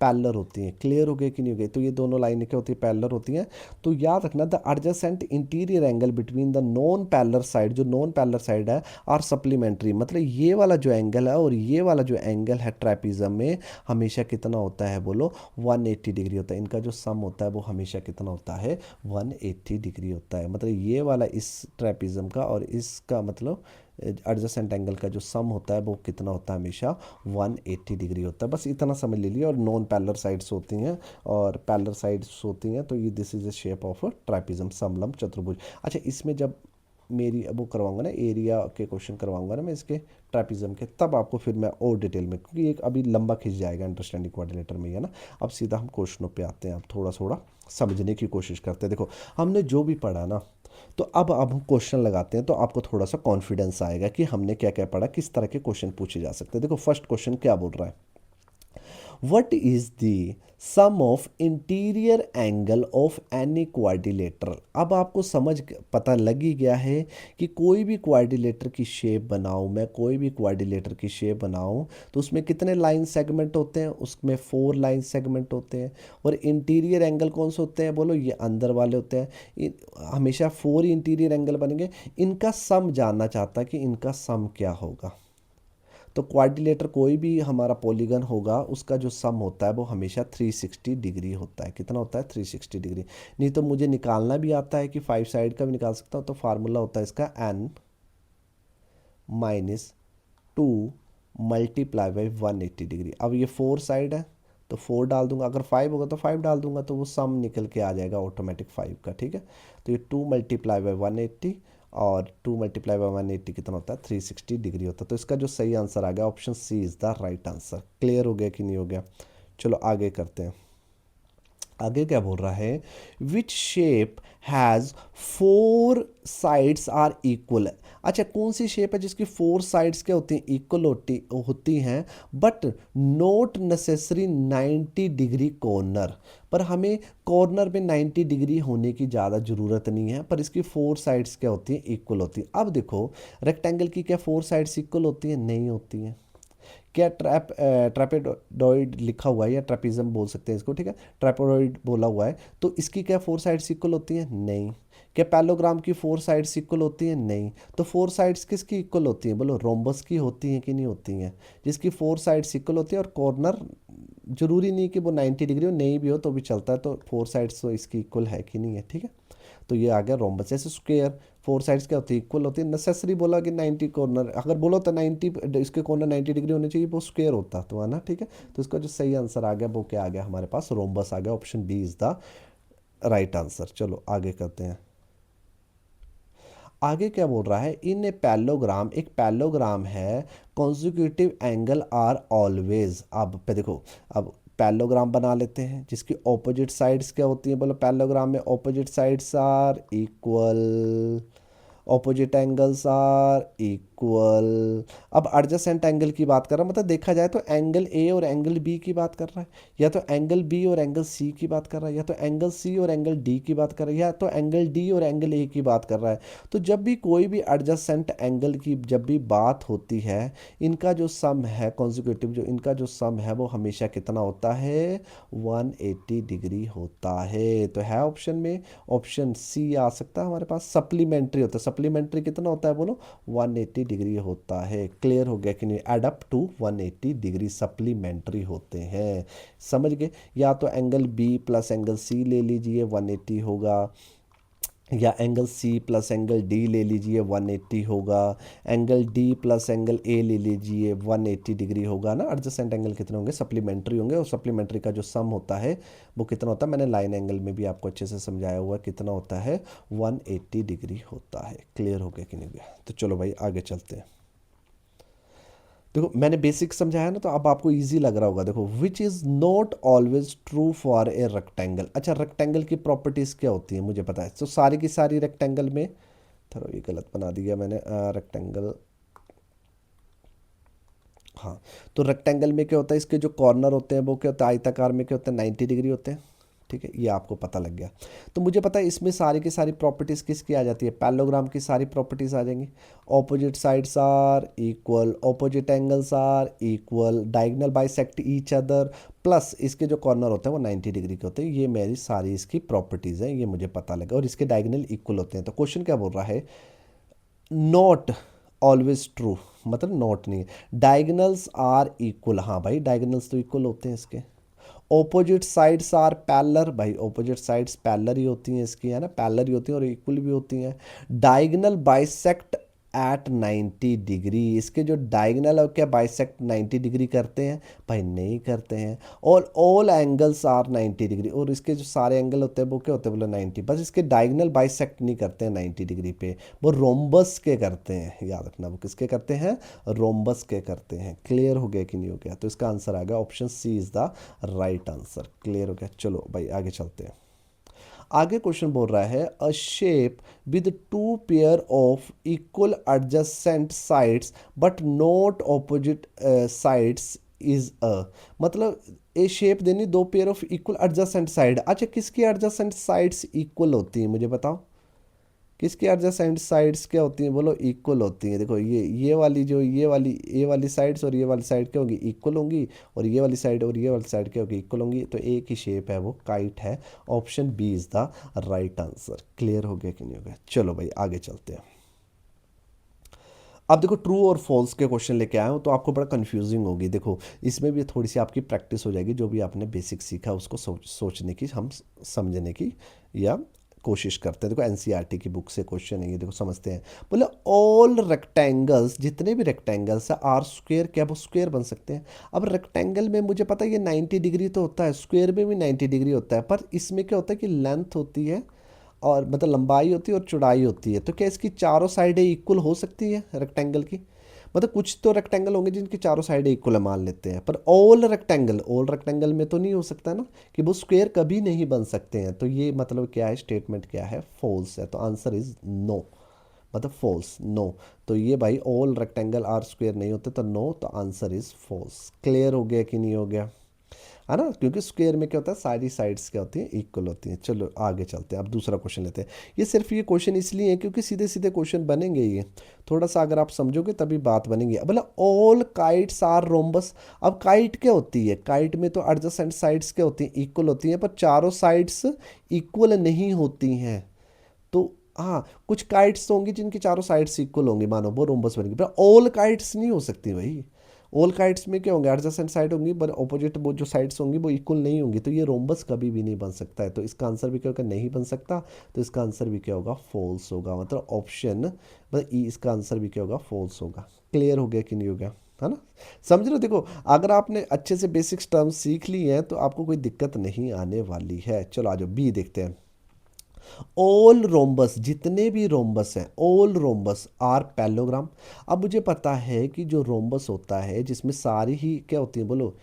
पैरेलल होती हैं। क्लियर हो गए कि नहीं हो गए। तो ये दोनों लाइनें क्या होती है, पैरेलल होती हैं। तो याद रखना, the adjacent interior angle between the non parallel side, जो नॉन पैरेलल साइड है, आर सप्लीमेंट्री, मतलब ये वाला जो एंगल है और ये वाला जो एंगल है ट्रैपीज़म में, हमेशा कितना होता है बोलो, 180 डिग्री होता है। इनका जो सम होता है वो हमेशा कितना होता है, 180 डिग्री होता है। मतलब ये वाला इस ट्रैपीज़म का और इसका मतलब एडजेसेंट एंगल का जो सम होता है वो कितना होता है, हमेशा 180 डिग्री होता है। बस इतना समझ लीजिए। और नॉन पैरेलल साइड्स होती हैं और पैरेलल साइड्स होती हैं, तो ये this is the shape of trapezium, समलंब चतुर्भुज। अच्छा, इसमें जब मेरी अब वो करवाऊंगा ना, एरिया के क्वेश्चन करवाऊंगा ना मैं इसके ट्राइपिज्म के, तब आपको फिर मैं और डिटेल में, क्योंकि एक अभी लंबा खिंच जाएगा अंडरस्टैंडिंग क्वाड्रिलेटर में, है ना। अब सीधा हम क्वेश्चनों पे आते हैं, अब थोड़ा थोड़ा समझने की कोशिश करते हैं। देखो, हमने जो भी पढ़ा ना, तो अब हम क्वेश्चन लगाते हैं, तो आपको थोड़ा सा कॉन्फिडेंस आएगा कि हमने क्या क्या पढ़ा, किस तरह के क्वेश्चन पूछे जा सकते हैं। देखो फर्स्ट क्वेश्चन क्या बोल रहा है, what is the sum of interior angle of any quadrilateral। अब आपको समझ पता लग ही गया है कि कोई भी क्वाड्रिलेटर की शेप बनाऊं, मैं कोई भी क्वाड्रिलेटर की शेप बनाऊं तो उसमें कितने लाइन सेगमेंट होते हैं, उसमें 4 लाइन सेगमेंट होते हैं। और इंटीरियर एंगल कौन से होते हैं, बोलो ये अंदर वाले होते हैं। हमेशा 4 ही इंटीरियर एंगल बनेंगे। इनका सम जानना चाहता है कि इनका सम क्या होगा। तो क्वाड्रिलेटर कोई भी हमारा पॉलीगन होगा उसका जो सम होता है वो हमेशा 360 डिग्री होता है। कितना होता है, 360 डिग्री। नहीं तो मुझे निकालना भी आता है कि 5 साइड का भी निकाल सकता हूँ। तो फार्मूला होता है इसका n minus 2 multiply by 180 degree. अब ये 4 साइड है तो 4 डाल दूंगा, अगर 5 होगा तो 5 डाल दूंगा, तो वो सम निकल के आ जाएगा ऑटोमेटिक 5 का। ठीक है, तो ये 2 मल्टीप्लाई बाई 180 और 2 मल्टीप्लाई बाई 180 कितना होता है, 360 डिग्री होता है। तो इसका जो सही आंसर आ गया option C is the right answer. Clear हो गया कि नहीं हो गया। चलो आगे करते हैं। आगे क्या बोल रहा है, which shape has 4 sides are equal. अच्छा, कौन सी शेप है जिसकी 4 साइड्स क्या होती हैं, इक्वल होती हैं, but not necessary 90 degree corner. पर हमें कॉर्नर में 90 डिग्री होने की ज़्यादा ज़रूरत नहीं है, पर इसकी 4 साइड्स क्या होती हैं, इक्वल होती हैं। अब देखो रेक्टेंगल की क्या 4 साइड्स इक्वल होती हैं, नहीं होती हैं। क्या ट्रैपेडॉइड लिखा हुआ है या ट्रेपिज्म बोल सकते हैं इसको, ठीक है, ट्रैपेडॉइड बोला हुआ है, तो इसकी क्या 4 साइड्स इक्वल होती हैं, नहीं। क्या पैलोग्राम की 4 साइड्स इक्वल होती हैं, नहीं। तो 4 साइड्स किसकी इक्वल होती हैं, बोलो रोम्बस की होती हैं कि नहीं होती हैं। जिसकी 4 साइड्स इक्वल होती है और कॉर्नर जरूरी नहीं कि वो 90 डिग्री हो, नहीं भी हो तो भी चलता है, तो 4 साइड्स तो इसकी इक्वल है कि नहीं है। ठीक है, तो ये आ गया रोम्बस। जैसे स्क्वायर 4 साइड्स क्या होती है, इक्वल होती है। नेसेसरी बोला कि 90 कॉर्नर, अगर बोलो तो 90 इसके कॉर्नर 90 डिग्री होने चाहिए, वो स्क्वायर होता तो है ना। ठीक है, तो इसका जो सही आंसर आ गया वो क्या आ गया हमारे पास, रोम्बस आ गया। Option B is the right answer. चलो आगे करते हैं। आगे क्या बोल रहा है, इन ए पैलोग्राम, एक पैलोग्राम है, कॉन्जिक्यूटिव एंगल आर ऑलवेज। अब पे देखो, अब पैलोग्राम बना लेते हैं जिसकी ऑपोजिट साइड्स क्या होती हैं, बोलो पैलोग्राम में opposite sides are equal, opposite angles are equal. अब एडजेसेंट एंगल की बात कर रहा है, मतलब देखा जाए तो एंगल ए और एंगल बी की बात कर रहा है, या तो एंगल बी और एंगल सी की बात कर रहा है, या तो एंगल सी और एंगल डी की बात कर रहा है, या तो एंगल डी और एंगल ए की बात कर रहा है। तो जब भी कोई भी एडजेसेंट एंगल की जब भी बात होती है, इनका जो सम है कॉन्जिक्यूटिव, जो इनका जो सम है वो हमेशा कितना होता है, 180 डिग्री होता है। तो है ऑप्शन में, ऑप्शन सी आ सकता है हमारे पास, सप्लीमेंट्री होता है। सप्लीमेंट्री कितना होता है, बोलो 180 डिग्री होता है। क्लियर हो गया कि नहीं, add up to 180 degree supplementary होते हैं। समझ गए, या तो angle B plus angle C ले लीजिए 180 होगा, या angle C plus angle D ले लीजिए 180 होगा, angle D plus angle A ले लीजिए 180 डिग्री होगा ना। एडजेसेंट एंगल कितने होंगे, सप्लीमेंट्री होंगे, और सप्लीमेंट्री का जो सम होता है वो कितना होता है, मैंने लाइन एंगल में भी आपको अच्छे से समझाया हुआ, कितना होता है, 180 डिग्री होता है। क्लियर हो गया कि नहीं गया। तो चलो भाई आगे चलते हैं। देखो मैंने बेसिक समझाया ना, तो अब आपको इजी लग रहा होगा। देखो, which is not always true for a rectangle. अच्छा, रेक्टेंगल की प्रॉपर्टीज़ क्या होती हैं मुझे पता है, तो सारी की सारी रेक्टेंगल में, थोड़ा ये गलत बना दिया मैंने, रेक्टेंगल, हाँ। तो रेक्टेंगल में क्या होता है, इसके जो कॉर्नर होते हैं वो क्या होता है, आयताकार में क्या होते हैं, 90 डिग्री होते हैं। ठीक है, ये आपको पता लग गया। तो मुझे पता है इसमें सारी की सारी प्रॉपर्टीज़ किसकी आ जाती है, पैलोग्राम की सारी प्रॉपर्टीज़ आ जाएंगी। Opposite sides are equal, opposite angles are equal, diagonal bisect each other, plus इसके जो कॉर्नर होते हैं वो 90 डिग्री के होते हैं। ये मेरी सारी इसकी प्रॉपर्टीज़ हैं, ये मुझे पता लगा। और इसके डायगोनल इक्वल होते हैं। तो क्वेश्चन क्या बोल रहा है, नॉट ऑलवेज ट्रू, मतलब नॉट नहीं है, डायगोनल्स आर इक्वल। हाँ भाई, डायगोनल्स तो इक्वल होते हैं इसके। ऑपोजिट साइड्स आर पैरेलल, भाई ऑपोजिट साइड्स पैरेलल ही होती हैं इसकी, है ना, पैरेलल ही होती हैं और इक्वल भी होती हैं। डायगोनल बाइसेक्ट एट 90 डिग्री, इसके जो डायगोनल और क्या बाइसेक्ट 90 डिग्री करते हैं, भाई नहीं करते हैं। और ऑल एंगल्स आर 90 डिग्री, और इसके जो सारे एंगल होते हैं वो क्या होते हैं, बोले 90, बस इसके डायगोनल बाइसेक्ट नहीं करते हैं 90 डिग्री पे, वो रोम्बस के करते हैं। याद रखना, वो किसके करते हैं, रोम्बस के करते हैं। क्लियर हो गया कि नहीं हो गया। तो इसका आंसर आ गया option C is the right answer. Clear हो गया। चलो भाई आगे चलते हैं। आगे क्वेश्चन बोल रहा है अ shape with two pair of equal adjacent sides but not opposite sides is a, मतलब ए शेप देनी दो pair of equal adjacent side. अच्छा, किसकी एडजेसेंट साइड्स इक्वल होती हैं मुझे बताओ, किसकी एडजेसेंट साइड्स क्या होती हैं, बोलो इक्वल होती हैं। देखो ये वाली जो ये वाली साइड्स और ये वाली साइड क्या होंगी, इक्वल होंगी, और ये वाली साइड और ये वाली साइड क्या होगी, इक्वल होंगी। तो एक ही शेप है वो काइट है। Option B is the right answer. Clear हो गया कि नहीं हो गया? चलो भाई आगे चलते हैं। अब देखो ट्रू और फॉल्स के क्वेश्चन लेके आया हूँ तो आपको बड़ा कंफ्यूजिंग होगी। देखो इसमें भी थोड़ी सी आपकी प्रैक्टिस हो जाएगी, जो भी आपने बेसिक सीखा उसको सोचने की, हम समझने की या कोशिश करते हैं। देखो एनसीईआरटी की बुक से क्वेश्चन है ये, देखो समझते हैं। बोले ऑल रेक्टेंगल्स, जितने भी रेक्टेंगल्स है आर स्क्वेयर, क्या वो स्क्वेयर बन सकते हैं? अब रेक्टेंगल में मुझे पता है ये 90 डिग्री तो होता है, स्क्वेयर में भी 90 डिग्री होता है, पर इसमें क्या होता है कि लेंथ होती है और मतलब लंबाई होती है और चौड़ाई होती है। तो क्या इसकी चारों साइडें इक्वल हो सकती है रेक्टेंगल की? मतलब कुछ तो रेक्टेंगल होंगे जिनकी चारों साइडें इक्वल मान लेते हैं, पर ऑल रेक्टेंगल में तो नहीं हो सकता ना, कि वो स्क्वायर कभी नहीं बन सकते हैं। तो ये मतलब क्या है, स्टेटमेंट क्या है, फॉल्स है। तो आंसर इज नो, मतलब फॉल्स, नो। तो ये भाई ऑल रेक्टेंगल आर स्क्वायर नहीं होते, तो नो, तो आंसर इज फॉल्स। क्लियर हो गया कि नहीं हो गया? है ना, क्योंकि स्क्वायर में क्या होता है, सारी साइड्स क्या होती हैं, इक्वल होती हैं। चलो आगे चलते हैं, अब दूसरा क्वेश्चन लेते हैं। ये सिर्फ ये क्वेश्चन इसलिए है क्योंकि सीधे सीधे क्वेश्चन बनेंगे ये, थोड़ा सा अगर आप समझोगे तभी बात बनेगी। अब बोला ऑल काइट्स आर रोम्बस। अब काइट क्या होती है, काइट में तो एडजेसेंट साइड्स क्या होती हैं, इक्वल होती हैं, पर चारों साइड्स इक्वल नहीं होती हैं। तो हाँ, कुछ काइट्स तो होंगी जिनकी चारों साइड्स इक्वल होंगी, मानो वो रोम्बस बनेगी, पर ऑल काइट्स नहीं हो सकती भाई। ऑल काइट्स में क्या होंगे, एडजेसेंट साइड होंगी, पर ऑपोजिट वो जो साइड्स होंगी वो इक्वल नहीं होंगी। तो ये रोम्बस कभी भी नहीं बन सकता है। तो इसका आंसर भी क्या होगा, नहीं बन सकता। तो इसका आंसर भी क्या होगा, फॉल्स होगा। मतलब ऑप्शन मतलब ई, इसका आंसर भी क्या होगा, फॉल्स होगा। क्लियर हो गया कि नहीं हो गया? है ना, समझ लो। देखो अगर आपने अच्छे से बेसिक्स टर्म्स सीख ली हैं तो आपको कोई दिक्कत नहीं आने वाली है। चलो आ जाओ बी देखते हैं। ऑल रोम्बस, जितने भी रोम्बस हैं, ऑल रोम्बस आर पैलोग्राम। अब मुझे पता है कि जो रोम्बस होता है जिसमें सारी ही क्या होती है, बोलो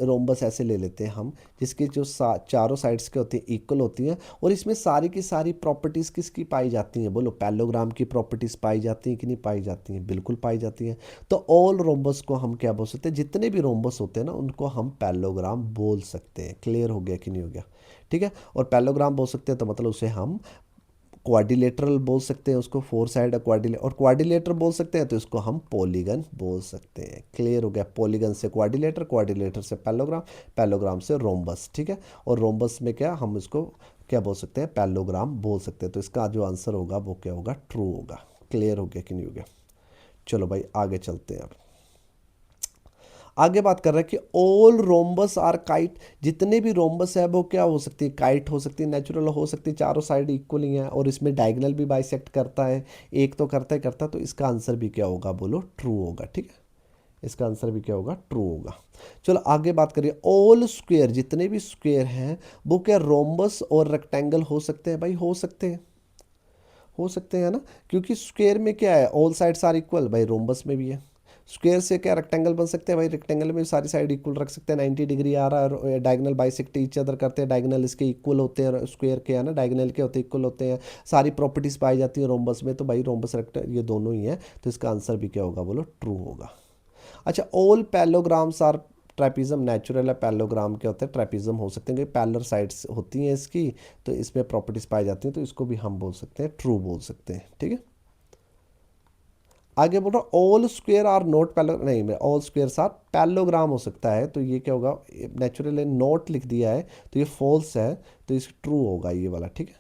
रोम्बस ऐसे ले लेते हैं हम, जिसके जो चारों साइड्स क्या होती हैं, इक्वल होती हैं, और इसमें सारी की सारी प्रॉपर्टीज़ किसकी पाई जाती हैं, बोलो पैलोग्राम की प्रॉपर्टीज़ पाई जाती हैं कि नहीं पाई जाती हैं? बिल्कुल पाई जाती हैं। तो ऑल रोम्बस को हम क्या बोल सकते हैं, जितने भी रोम्बस होते हैं ना उनको हम पैलोग्राम बोल सकते हैं। क्लियर हो गया कि नहीं हो गया? ठीक है, और पैलोग्राम बोल सकते हैं तो मतलब उसे हम क्वाड्रिलेटरल बोल सकते हैं, उसको फोर साइड और क्वाड्रिलेटर बोल सकते हैं तो इसको हम पॉलीगन बोल सकते हैं। क्लियर हो गया? पॉलीगन से क्वाड्रिलेटर, क्वाड्रिलेटर से पैलोग्राम, पैलोग्राम से रोम्बस। ठीक है, और रोम्बस में क्या हम इसको क्या बोल सकते हैं, पैलोग्राम बोल सकते हैं। तो इसका जो आंसर होगा वो क्या होगा, ट्रू होगा। क्लियर हो गया कि नहीं हो गया? चलो भाई आगे चलते हैं। अब आगे बात कर रहे हैं कि ऑल रोम्बस आर काइट, जितने भी रोम्बस है वो क्या हो सकती है, काइट हो सकती है, नेचुरल हो सकती है, चारों साइड इक्वल ही हैं, और इसमें डायगोनल भी बाइसेक्ट करता है, एक तो करता ही करता। तो इसका आंसर भी क्या होगा, बोलो ट्रू होगा। ठीक है, इसका आंसर भी क्या होगा, ट्रू होगा। चलो आगे बात करिए। ऑल स्क्वेयर, जितने भी स्क्वेयर हैं वो क्या रोम्बस और रेक्टेंगल हो सकते हैं? भाई हो सकते हैं, हो सकते हैं ना, क्योंकि स्क्वेयर में क्या है, ऑल साइड्स आर इक्वल, भाई रोम्बस में भी है। स्क्वेयर से क्या रेक्टेंगल बन सकते हैं? भाई रेक्टेंगल में सारी साइड इक्वल रख सकते हैं, 90 डिग्री आ रहा है, और डायगोनल बाइसेक्ट ईच अदर करते हैं, डायगोनल इसके इक्वल होते हैं, स्क्वेयर के है ना, डायगोनल के होते हैं, इक्वल होते हैं, सारी प्रॉपर्टीज पाई जाती है रोम्बस में। तो भाई रोम्बस रेक्टेंगल ये दोनों ही है, तो इसका आंसर भी क्या होगा, बोलो ट्रू होगा। अच्छा, ऑल पैलोग्राम्स आर ट्रैपिज्म, नेचुरल है, पैलोग्राम क्या होता है, ट्रैपिज्म हो सकते हैं, क्योंकि पैलर साइड्स होती हैं इसकी, तो इसमें प्रॉपर्टीज पाई जाती हैं, तो इसको भी हम बोल सकते हैं, ट्रू बोल सकते हैं। ठीक है, आगे बोल रहा ऑल स्क्वेयर आर नोट पैलो, नहीं मैं ऑल स्क्वेयर आर पैलोग्राम हो सकता है, तो ये क्या होगा, नेचुरल नोट लिख दिया है तो ये फॉल्स है, तो इस ट्रू होगा ये वाला। ठीक है,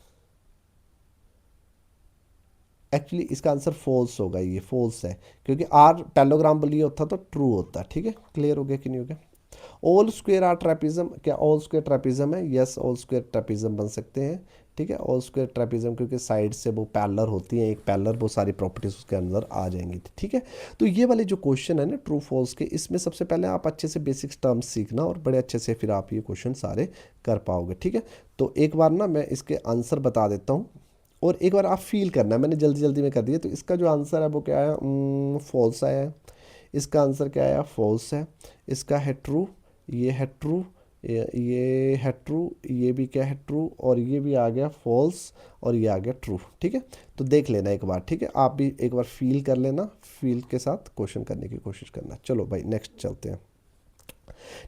एक्चुअली इसका आंसर फॉल्स होगा, ये फॉल्स है, क्योंकि आर पैलोग्राम बोलिए होता तो ट्रू होता। ठीक है, क्लियर हो गया कि नहीं हो गया? ऑल स्क्वेयर आर ट्रेपिज्म, क्या ऑल स्क्वेयर ट्रेपिज्म है? यस, ऑल स्क्वेयर ट्रेपिज्म बन सकते हैं। ठीक है, ऑल स्क्वेयर ट्रेपिज्म, क्योंकि साइड से वो पैरेलल होती हैं, एक पैरेलल, वो सारी प्रॉपर्टीज उसके अंदर आ जाएंगी। ठीक है, तो ये वाले जो क्वेश्चन है ना ट्रू फॉल्स के, इसमें सबसे पहले आप अच्छे से बेसिक्स टर्म्स सीखना, और बड़े अच्छे से फिर आप ये क्वेश्चन सारे कर पाओगे। ठीक है, तो एक बार ना मैं इसके आंसर बता देता हूँ, और एक बार आप फील करना है, मैंने जल्दी जल्दी में कर दिया। तो इसका जो आंसर है वो क्या है, फॉल्स आया है। इसका आंसर क्या आया, फॉल्स है। इसका है ट्रू, ये है ट्रू, ये है ट्रू, ये भी क्या है ट्रू, और ये भी आ गया फॉल्स, और ये आ गया ट्रू। ठीक है, तो देख लेना एक बार, ठीक है, आप भी एक बार फील कर लेना, फील के साथ क्वेश्चन करने की कोशिश करना। चलो भाई नेक्स्ट चलते हैं।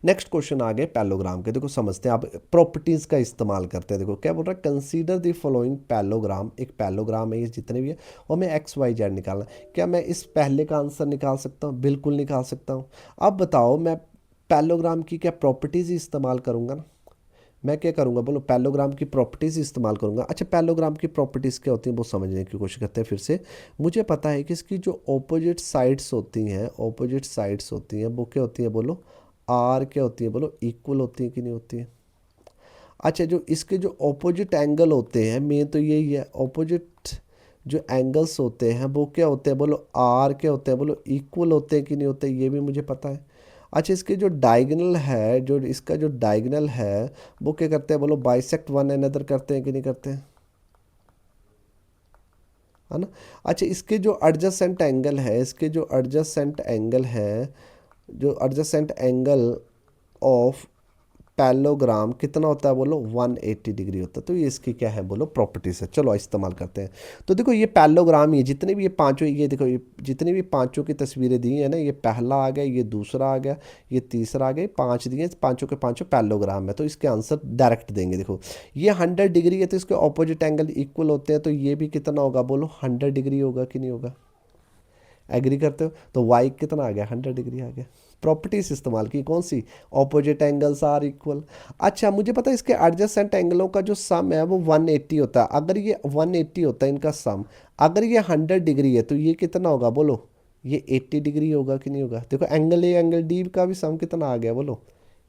नेक्स्ट क्वेश्चन आ गए पैलोग्राम के। देखो समझते हैं, आप प्रॉपर्टीज का इस्तेमाल करते हैं। देखो क्या बोल रहा है, कंसीडर द फॉलोइंग पैलोग्राम। एक पैलोग्राम है ये जितने भी है, और मैं एक्स वाई जेड निकालना। क्या मैं इस पहले का आंसर निकाल सकता हूँ? बिल्कुल निकाल सकता हूँ। अब बताओ, मैं पैलोग्राम की क्या प्रॉपर्टीज ही इस्तेमाल करूंगा ना। मैं क्या करूंगा बोलो, पैलोग्राम की प्रॉपर्टीज इस्तेमाल करूंगा। अच्छा, पैलोग्राम की प्रॉपर्टीज क्या होती हैं वो समझने की कोशिश करते हैं फिर से। मुझे पता है कि इसकी जो ऑपोजिट साइड्स होती हैं, ऑपोजिट साइड्स होती हैं वो क्या होती हैं बोलो, आर क्या होती है बोलो, इक्वल होती है कि नहीं होती है। अच्छा, जो इसके जो ऑपोजिट एंगल होते हैं, मेन तो यही है, ऑपोजिट जो एंगल्स होते हैं वो क्या होते हैं बोलो, आर क्या होते हैं बोलो, इक्वल होते हैं कि नहीं होते, ये भी मुझे पता है। अच्छा, इसके जो डायगोनल है, जो इसका जो डायगोनल है वो क्या करते हैं बोलो, बाइसेक्ट वन अनदर करते हैं कि नहीं करते हैं, है ना। अच्छा, इसके जो एडजेसेंट एंगल है, इसके जो एडजेसेंट एंगल है, जो एडजेसेंट एंगल ऑफ पैलोग्राम कितना होता है बोलो, 180 डिग्री होता है। तो ये इसकी क्या है बोलो, प्रॉपर्टीज है। चलो इस्तेमाल करते हैं। तो देखो ये पैलोग्राम, ये जितने भी ये पांचों, ये देखो ये जितनी भी पांचों की तस्वीरें दी है ना, ये पहला आ गया, ये दूसरा आ गया, ये तीसरा आ गया, पांच दिए, पांचों के पांचों पैलोग्राम है। तो इसके आंसर डायरेक्ट देंगे। देखो ये 100 डिग्री है, तो इसके ऑपोजिट एंगल इक्वल होते हैं, तो ये भी कितना होगा बोलो, 100 डिग्री होगा कि नहीं होगा। एग्री करते हो? तो वाई कितना आ गया, 100 डिग्री आ गया। प्रॉपर्टीज इस्तेमाल की, कौन सी, ऑपोजिट एंगल्स आर इक्वल। अच्छा, मुझे पता है इसके एडजेसेंट एंगलों का जो सम है वो 180 होता है। अगर ये 180 होता है इनका सम, अगर ये 100 डिग्री है तो ये कितना होगा बोलो, ये 80 डिग्री होगा कि नहीं होगा। देखो एंगल ए एंगल डी का भी सम कितना आ गया बोलो,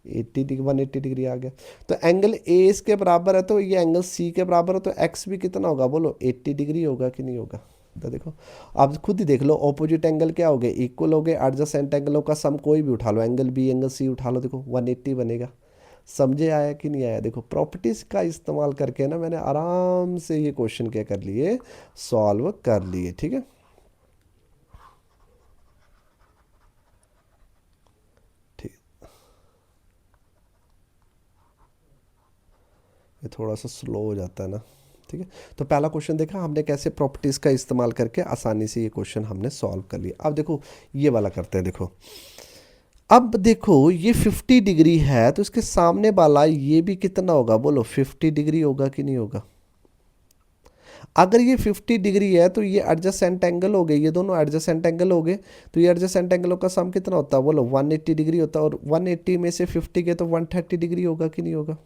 80 डिग्री, 180 डिग्री आ गया। तो एंगल ए इसके बराबर है, तो ये एंगल सी के बराबर है, तो एक्स भी कितना होगा बोलो, 80 डिग्री होगा कि नहीं होगा। तो देखो, आप खुद ही देख लो, ऑपोजिट एंगल क्या हो गए, इक्वल हो गए, एडजेसेंट एंगलों का सम कोई भी उठा लो, एंगल बी एंगल सी उठा लो, देखो 180 बनेगा। समझे आया कि नहीं आया। देखो प्रॉपर्टीज का इस्तेमाल करके ना मैंने आराम से ये क्वेश्चन क्या कर लिए, सॉल्व कर लिए। ठीक है, ठीक, ये थोड़ा सा स्लो हो जाता है ना। ठीक है, तो पहला क्वेश्चन देखा हमने कैसे प्रॉपर्टीज का इस्तेमाल करके आसानी से ये क्वेश्चन हमने सॉल्व कर लिया। अब देखो ये वाला करते हैं। देखो अब देखो ये 50 डिग्री है, तो इसके सामने वाला ये भी कितना होगा बोलो, 50 डिग्री होगा कि नहीं होगा। अगर ये 50 डिग्री है तो ये एडजेसेंट एंगल हो गए, ये दोनों एडजेसेंट एंगल हो गए। तो ये एडजेसेंट एंगलों का सम कितना होता है बोलो, 180 डिग्री होता है। और 180 में से 50 गए तो 130 डिग्री होगा कि नहीं होगा।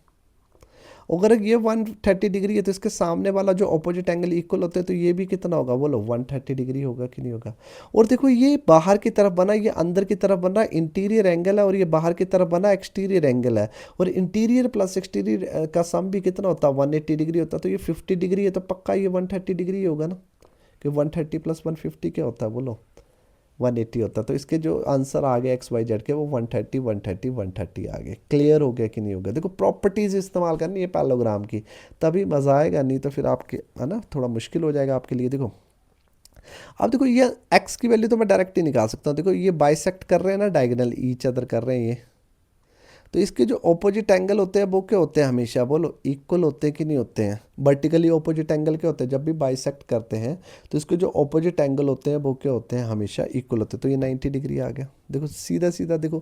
अगर ये 130 डिग्री है तो इसके सामने वाला जो ऑपोजिट एंगल इक्वल होते हैं, तो ये भी कितना होगा बोलो, 130 डिग्री होगा कि नहीं होगा। और देखो ये बाहर की तरफ बना, ये अंदर की तरफ बना इंटीरियर एंगल है, और ये बाहर की तरफ बना एक्सटीरियर एंगल है। और इंटीरियर प्लस एक्सटीरियर का सम भी कितना होता है, 180 डिग्री होता है। तो ये 50 डिग्री है, तो पक्का ये 130 डिग्री होगा ना, कि 130 प्लस 150 क्या होता है बोलो, 180 होता है। तो इसके जो आंसर आ गए एक्स वाई जेड के, वो 130 130 130 आ गए। क्लियर हो गया कि नहीं हो गया। देखो प्रॉपर्टीज इस्तेमाल करनी है पैलोग्राम की, तभी मज़ा आएगा, नहीं तो फिर आपके है ना थोड़ा मुश्किल हो जाएगा आपके लिए। देखो अब देखो ये एक्स की वैल्यू तो मैं डायरेक्ट ही निकाल सकता हूँ। देखो ये बाइसेक्ट कर रहे हैं ना, डायगोनल ईच अदर कर रहे हैं ये, तो इसके जो ऑपोजिट एंगल होते हैं वो क्या होते हैं हमेशा बोलो, इक्वल होते हैं कि नहीं होते हैं। वर्टिकली ऑपोजिट एंगल क्या होते हैं, जब भी बाइसेक्ट करते हैं तो इसके जो ऑपोजिट एंगल होते हैं वो क्या होते हैं, हमेशा इक्वल होते हैं। तो ये 90 डिग्री आ गया। देखो सीधा सीधा, देखो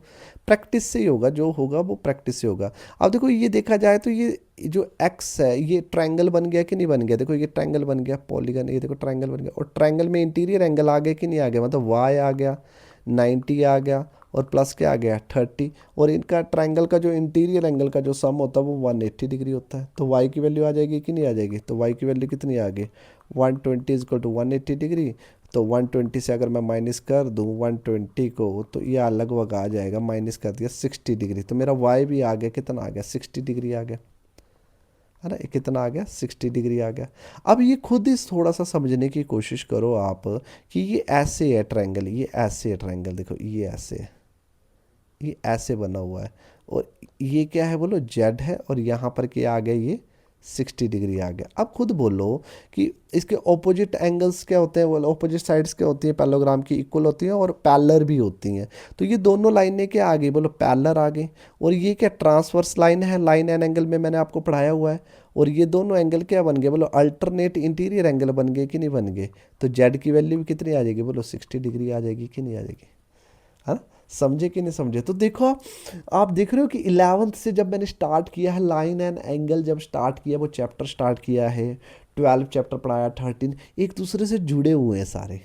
प्रैक्टिस से ही होगा, जो होगा वो प्रैक्टिस से होगा। अब देखो ये देखा जाए तो ये जो एक्स है ये ट्रायंगल बन गया कि नहीं बन गया। देखो ये ट्रायंगल बन गया, पॉलीगन, ये देखो ट्रायंगल बन गया। और ट्रायंगल में इंटीरियर एंगल आ गया कि नहीं आ गया, मतलब वाई आ गया, 90 आ गया, और प्लस क्या आ गया 30। और इनका ट्रायंगल का जो इंटीरियर एंगल का जो सम होता है वो 180 डिग्री होता है। तो y की वैल्यू आ जाएगी कि नहीं आ जाएगी। तो y की वैल्यू कितनी आ गई, 120 इज इक्वल टू 180 डिग्री। तो 120 से अगर मैं माइनस कर दूँ 120 को, तो ये लगभग आ जाएगा, माइनस कर दिया 60 डिग्री। तो मेरा y भी आ गया, कितना आ गया, 60 डिग्री आ गया, है ना। ये कितना आ गया, 60 डिग्री आ गया। अब ये खुद ही थोड़ा सा समझने की कोशिश करो आप, कि ये ऐसे है ट्रायंगल, ये ऐसे है ट्रायंगल, देखो ये ऐसे है, ये ऐसे बना हुआ है। और ये क्या है बोलो, जेड है, और यहाँ पर क्या आ गया, ये 60 डिग्री आ गया। अब खुद बोलो कि इसके ऑपोजिट एंगल्स क्या होते हैं, बोलो ऑपोजिट साइड्स क्या होती हैं, पैरेललोग्राम की इक्वल होती हैं और पैरेलल भी होती हैं। तो ये दोनों लाइनें क्या आ गई, बोलो पैरेलल आ गई। और ये क्या ट्रांसवर्स लाइन है, लाइन एंड एंगल में मैंने आपको पढ़ाया हुआ है। और ये दोनों एंगल क्या बन गए, बोलो अल्टरनेट इंटीरियर एंगल बन गए कि नहीं बन गए। तो जेड की वैल्यू भी कितनी आ जाएगी, बोलो 60 डिग्री आ जाएगी कि नहीं आ जाएगी, है ना। समझे कि नहीं समझे। तो देखो आप देख रहे हो कि 11th से जब मैंने स्टार्ट किया है लाइन एंड एंगल, जब स्टार्ट किया वो चैप्टर स्टार्ट किया है, 12 चैप्टर पढ़ाया, 13 एक दूसरे से जुड़े हुए हैं सारे।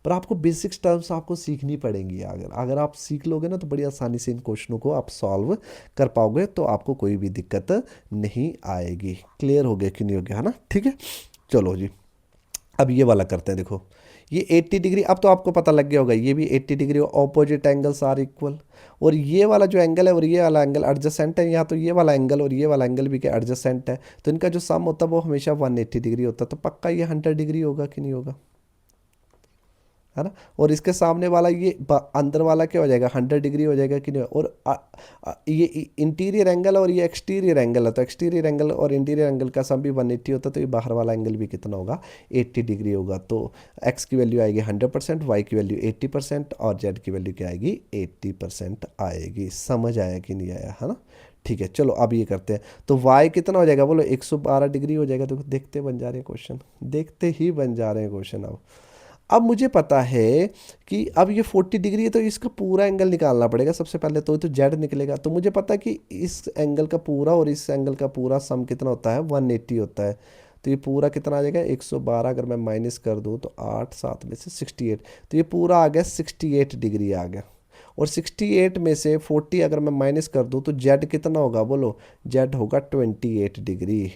पर आपको बेसिक्स टर्म्स आपको सीखनी पड़ेंगी। अगर अगर आप सीख लोगे ना तो बड़ी आसानी से इन क्वेश्चनों को आप सॉल्व कर पाओगे, तो आपको कोई भी दिक्कत नहीं आएगी। क्लियर हो गया कि नहीं हो गया, है ना। ठीक है, चलो जी अब ये वाला करते हैं। देखो ये 80 डिग्री, अब तो आपको पता लग गया होगा, ये भी 80 degree, opposite angles are equal. और ये वाला जो एंगल है और ये वाला एंगल एडजेसेंट है, यहाँ तो ये वाला एंगल और ये वाला एंगल भी क्या एडजेसेंट है, तो इनका जो सम होता है वो हमेशा 180 डिग्री होता है। तो पक्का ये 100 डिग्री होगा कि नहीं होगा, है ना। और इसके सामने वाला ये अंदर वाला क्या हो जाएगा, 100 डिग्री हो जाएगा कि नहीं। और ये इंटीरियर एंगल और ये एक्सटीरियर एंगल है, तो एक्सटीरियर एंगल और इंटीरियर एंगल का सम भी 180 होता है, तो ये बाहर वाला एंगल भी कितना होगा, 80 डिग्री होगा। तो एक्स की वैल्यू आएगी 100%, वाई की वैल्यू 80% और जेड की वैल्यू क्या आएगी, 80% आएगी। समझ आया कि नहीं आया, है ना। ठीक है, चलो अब ये करते हैं। तो y कितना हो जाएगा, बोलो 112 डिग्री हो जाएगा। तो देखते बन जा रहे हैं क्वेश्चन, देखते ही बन जा रहे हैं क्वेश्चन। अब मुझे पता है कि अब ये 40 डिग्री है, तो इसका पूरा एंगल निकालना पड़ेगा सबसे पहले। तो जेड निकलेगा। तो मुझे पता है कि इस एंगल का पूरा और इस एंगल का पूरा सम कितना होता है, 180 होता है। तो ये पूरा कितना आ जाएगा, 112 अगर मैं माइनस कर दूँ तो 8 7 में से 68, तो ये पूरा आ गया 68 डिग्री आ गया। और 68 में से 40 अगर मैं माइनस कर दूँ तो जेड कितना होगा, बोलो जेड होगा 28 डिग्री।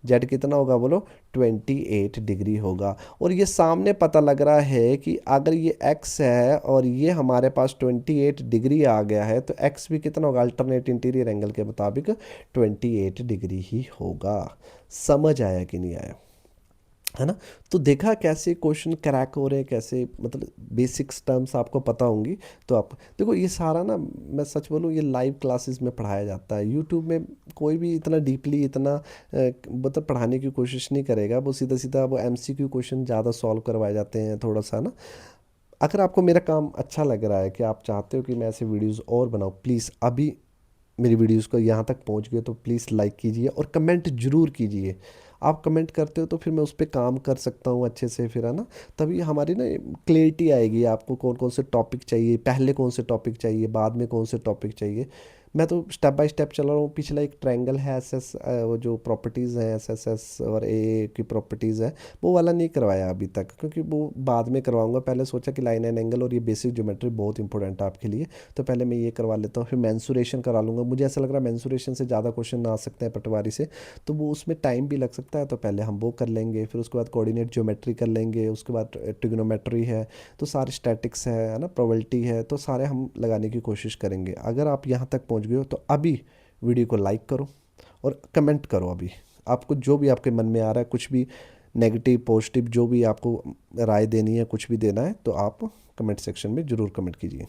जेड कितना होगा, बोलो 28 डिग्री होगा। और ये सामने पता लग रहा है कि अगर ये x है और ये हमारे पास 28 डिग्री आ गया है, तो x भी कितना होगा, अल्टरनेट इंटीरियर एंगल के मुताबिक 28 डिग्री ही होगा। समझ आया कि नहीं आया, है ना। तो देखा कैसे क्वेश्चन क्रैक हो रहे हैं, कैसे मतलब बेसिक्स टर्म्स आपको पता होंगी। तो आप देखो ये सारा ना, मैं सच बोलूँ ये लाइव क्लासेस में पढ़ाया जाता है। यूट्यूब में कोई भी इतना डीपली इतना मतलब पढ़ाने की कोशिश नहीं करेगा, वो सीधा सीधा वो MCQ क्वेश्चन ज़्यादा सॉल्व करवाए जाते हैं थोड़ा सा ना। अगर आपको मेरा काम अच्छा लग रहा है कि आप चाहते हो कि मैं ऐसे वीडियोज़ और बनाऊँ, प्लीज़ अभी मेरी वीडियोस को यहाँ तक पहुँच गए तो प्लीज़ लाइक कीजिए और कमेंट ज़रूर कीजिए। आप कमेंट करते हो तो फिर मैं उस पर काम कर सकता हूँ अच्छे से, फिर है ना। तभी हमारी ना क्लियरिटी आएगी, आपको कौन कौन से टॉपिक चाहिए, पहले कौन से टॉपिक चाहिए, बाद में कौन से टॉपिक चाहिए। मैं तो स्टेप बाय स्टेप चला रहा हूँ। पिछला एक ट्रायंगल है SS, वो जो प्रॉपर्टीज़ हैं SSS और AA की प्रॉपर्टीज़ है, वो वाला नहीं करवाया अभी तक, क्योंकि वो बाद में करवाऊंगा। पहले सोचा कि लाइन एंड एंगल और ये बेसिक ज्योमेट्री बहुत इंपॉर्टेंट है आपके लिए, तो पहले मैं ये करवा लेता हूँ, फिर मेंसुरेशन करा लूँगा। मुझे ऐसा लग रहा है मेंसुरेशन से ज़्यादा क्वेश्चन आ सकते हैं पटवारी से, तो वो उसमें टाइम भी लग सकता है। तो पहले हम वो कर लेंगे, फिर उसके बाद कोऑर्डिनेट ज्योमेट्री कर लेंगे, उसके बाद ट्रिग्नोमेट्री है, तो सारे स्टैटिक्स है ना, प्रोबेबिलिटी है, तो सारे हम लगाने की कोशिश करेंगे। अगर आप यहाँ तक पहुँच गए हो तो अभी वीडियो को लाइक करो और कमेंट करो। अभी आपको जो भी आपके मन में आ रहा है, कुछ भी नेगेटिव पॉजिटिव जो भी आपको राय देनी है, कुछ भी देना है, तो आप कमेंट सेक्शन में ज़रूर कमेंट कीजिए।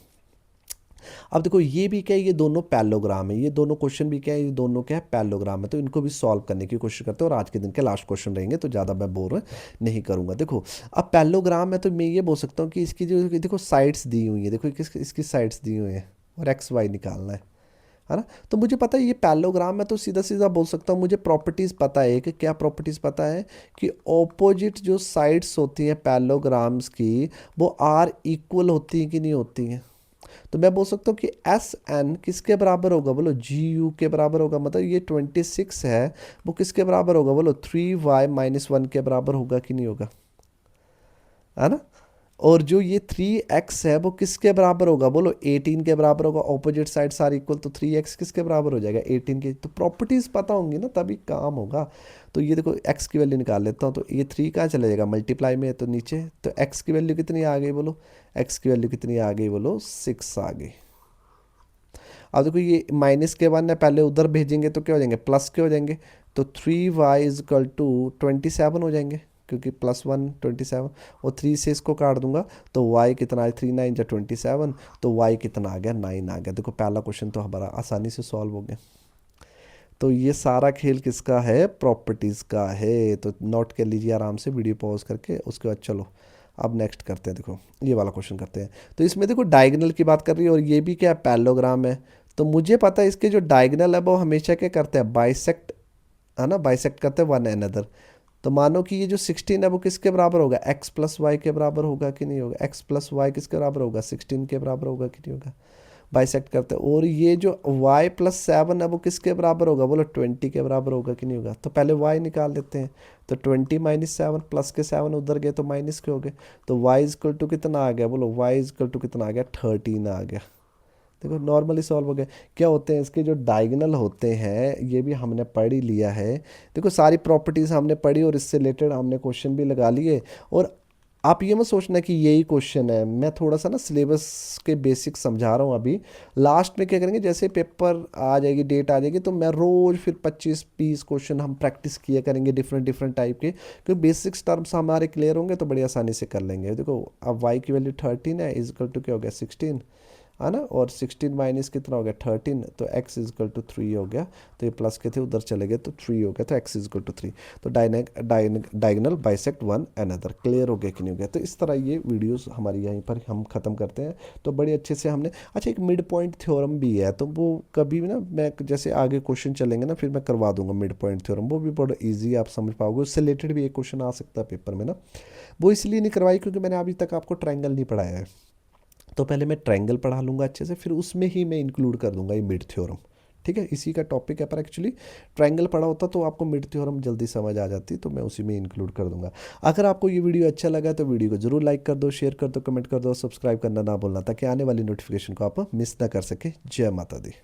अब देखो ये भी क्या है, ये दोनों पैरेललोग्राम है, ये दोनों क्वेश्चन भी क्या है, ये दोनों क्या है, पैरेललोग्राम है। तो इनको भी सॉल्व करने की कोशिश करते हैं और आज के दिन के लास्ट क्वेश्चन रहेंगे, तो ज़्यादा मैं बोर नहीं करूँगा। देखो अब पैरेललोग्राम है तो मैं ये बोल सकता हूँ कि इसकी जो देखो साइड्स दी हुई है, देखो इसकी साइड्स दी हुई हैं और XY निकालना है ना। तो मुझे पता है ये पैरेललोग्राम है, तो सीधा सीधा बोल सकता हूँ, मुझे प्रॉपर्टीज़ पता है कि क्या प्रॉपर्टीज़ पता है कि ऑपोजिट जो साइड्स होती हैं पैरेललोग्राम्स की, वो आर इक्वल होती हैं कि नहीं होती हैं। तो मैं बोल सकता हूँ कि SN किसके बराबर होगा, बोलो GU के बराबर होगा। मतलब ये 26 है, वो किसके बराबर होगा, बोलो 3y-1 के बराबर होगा कि नहीं होगा, है ना। और जो ये 3x है वो किसके बराबर होगा, बोलो 18 के बराबर होगा। ऑपोजिट साइड आर इक्वल, तो 3x किसके बराबर हो जाएगा, 18 के। तो प्रॉपर्टीज पता होंगी ना तभी काम होगा। तो ये देखो x की वैल्यू निकाल लेता हूँ, तो ये 3 कहाँ चला जाएगा, मल्टीप्लाई में है तो नीचे। तो x की वैल्यू कितनी आ गई, बोलो x की वैल्यू कितनी आ गई, बोलो 6 आ गई। अब देखो ये माइनस के 1 है, पहले उधर भेजेंगे तो क्या हो जाएंगे, प्लस के हो जाएंगे। तो 3y = 27 हो जाएंगे, क्योंकि +1 27, और 3 से इसको काट दूंगा तो y कितना है, 3 9 × 27, तो y कितना आ गया, 9 आ गया। देखो पहला क्वेश्चन तो हमारा आसानी से सॉल्व हो गया। तो ये सारा खेल किसका है, प्रॉपर्टीज़ का है। तो नोट कर लीजिए आराम से, वीडियो पॉज करके, उसके बाद चलो अब नेक्स्ट करते हैं। देखो ये वाला क्वेश्चन करते हैं। तो इसमें देखो डायगोनल की बात कर रही है और ये भी क्या है, पैरेललोग्राम है। तो मुझे पता है इसके जो डायगोनल है वो हमेशा क्या करते हैं, बाइसेक्ट, है ना, बाइसेक्ट करते हैं वन अनदर। तो मानो कि ये जो 16 है वो किसके बराबर होगा, एक्स प्लस वाई के बराबर होगा कि नहीं होगा, एक्स प्लस वाई किसके बराबर होगा, 16 के बराबर होगा कि नहीं होगा, बाइसेक्ट करते हैं। और ये जो y प्लस 7 है वो किसके बराबर होगा, बोलो 20 के बराबर होगा कि नहीं होगा। तो पहले y निकाल लेते हैं। तो 20 माइनस 7, प्लस के 7 उधर गए तो माइनस के हो गए। तो y इजकल टू कितना आ गया, बोलो y इजकल टू कितना आ गया, 13 आ गया। देखो नॉर्मली सॉल्व हो गया। क्या होते हैं इसके जो डायगोनल होते हैं, ये भी हमने पढ़ ही लिया है। देखो सारी प्रॉपर्टीज़ हमने पढ़ी और इससे रिलेटेड हमने क्वेश्चन भी लगा लिए। और आप ये मत सोचना कि यही क्वेश्चन है, मैं थोड़ा सा ना सिलेबस के बेसिक्स समझा रहा हूँ अभी। लास्ट में क्या करेंगे, जैसे पेपर आ जाएगी, डेट आ जाएगी, तो मैं रोज़ फिर 25-20 क्वेश्चन हम प्रैक्टिस किया करेंगे डिफरेंट डिफरेंट टाइप के, क्योंकि बेसिक्स टर्म्स हमारे क्लियर होंगे तो बड़ी आसानी से कर लेंगे। देखो अब y की वैल्यू 13 है, इजकल टू क्या हो गया 16, है ना, और 16 माइनस कितना हो गया 13, तो x इजकल टू 3 हो गया। तो ये प्लस के थे उधर चले गए तो 3 हो गया, तो x इजकल टू 3। तो diagonal bisect one another, clear हो गया कि नहीं हो गया। तो इस तरह ये वीडियोस हमारी यहीं पर हम ख़त्म करते हैं। तो बड़ी अच्छे से हमने, अच्छा एक मिड पॉइंट थ्योरम भी है, तो वो कभी भी ना, मैं जैसे आगे क्वेश्चन चलेंगे ना फिर मैं करवा दूंगा मिड पॉइंट थ्योरम, वो भी बड़ा ईजी आप समझ पाओगे, उससे रिलेटेड भी एक क्वेश्चन आ सकता है पेपर में ना। वो इसलिए नहीं करवाई क्योंकि मैंने अभी तक आपको ट्रायंगल नहीं पढ़ाया है। तो पहले मैं ट्रायंगल पढ़ा लूँगा अच्छे से, फिर उसमें ही मैं इंक्लूड कर दूंगा ये मिड थ्योरम। ठीक है, इसी का टॉपिक है, पर एक्चुअली ट्रायंगल पढ़ा होता तो आपको मिड थ्योरम जल्दी समझ आ जाती, तो मैं उसी में इंक्लूड कर दूंगा। अगर आपको ये वीडियो अच्छा लगा तो वीडियो को जरूर लाइक कर दो, शेयर कर दो, कमेंट कर दो, सब्सक्राइब करना ना भूलना, ताकि आने वाली नोटिफिकेशन को आप मिस ना कर सके। जय माता दी।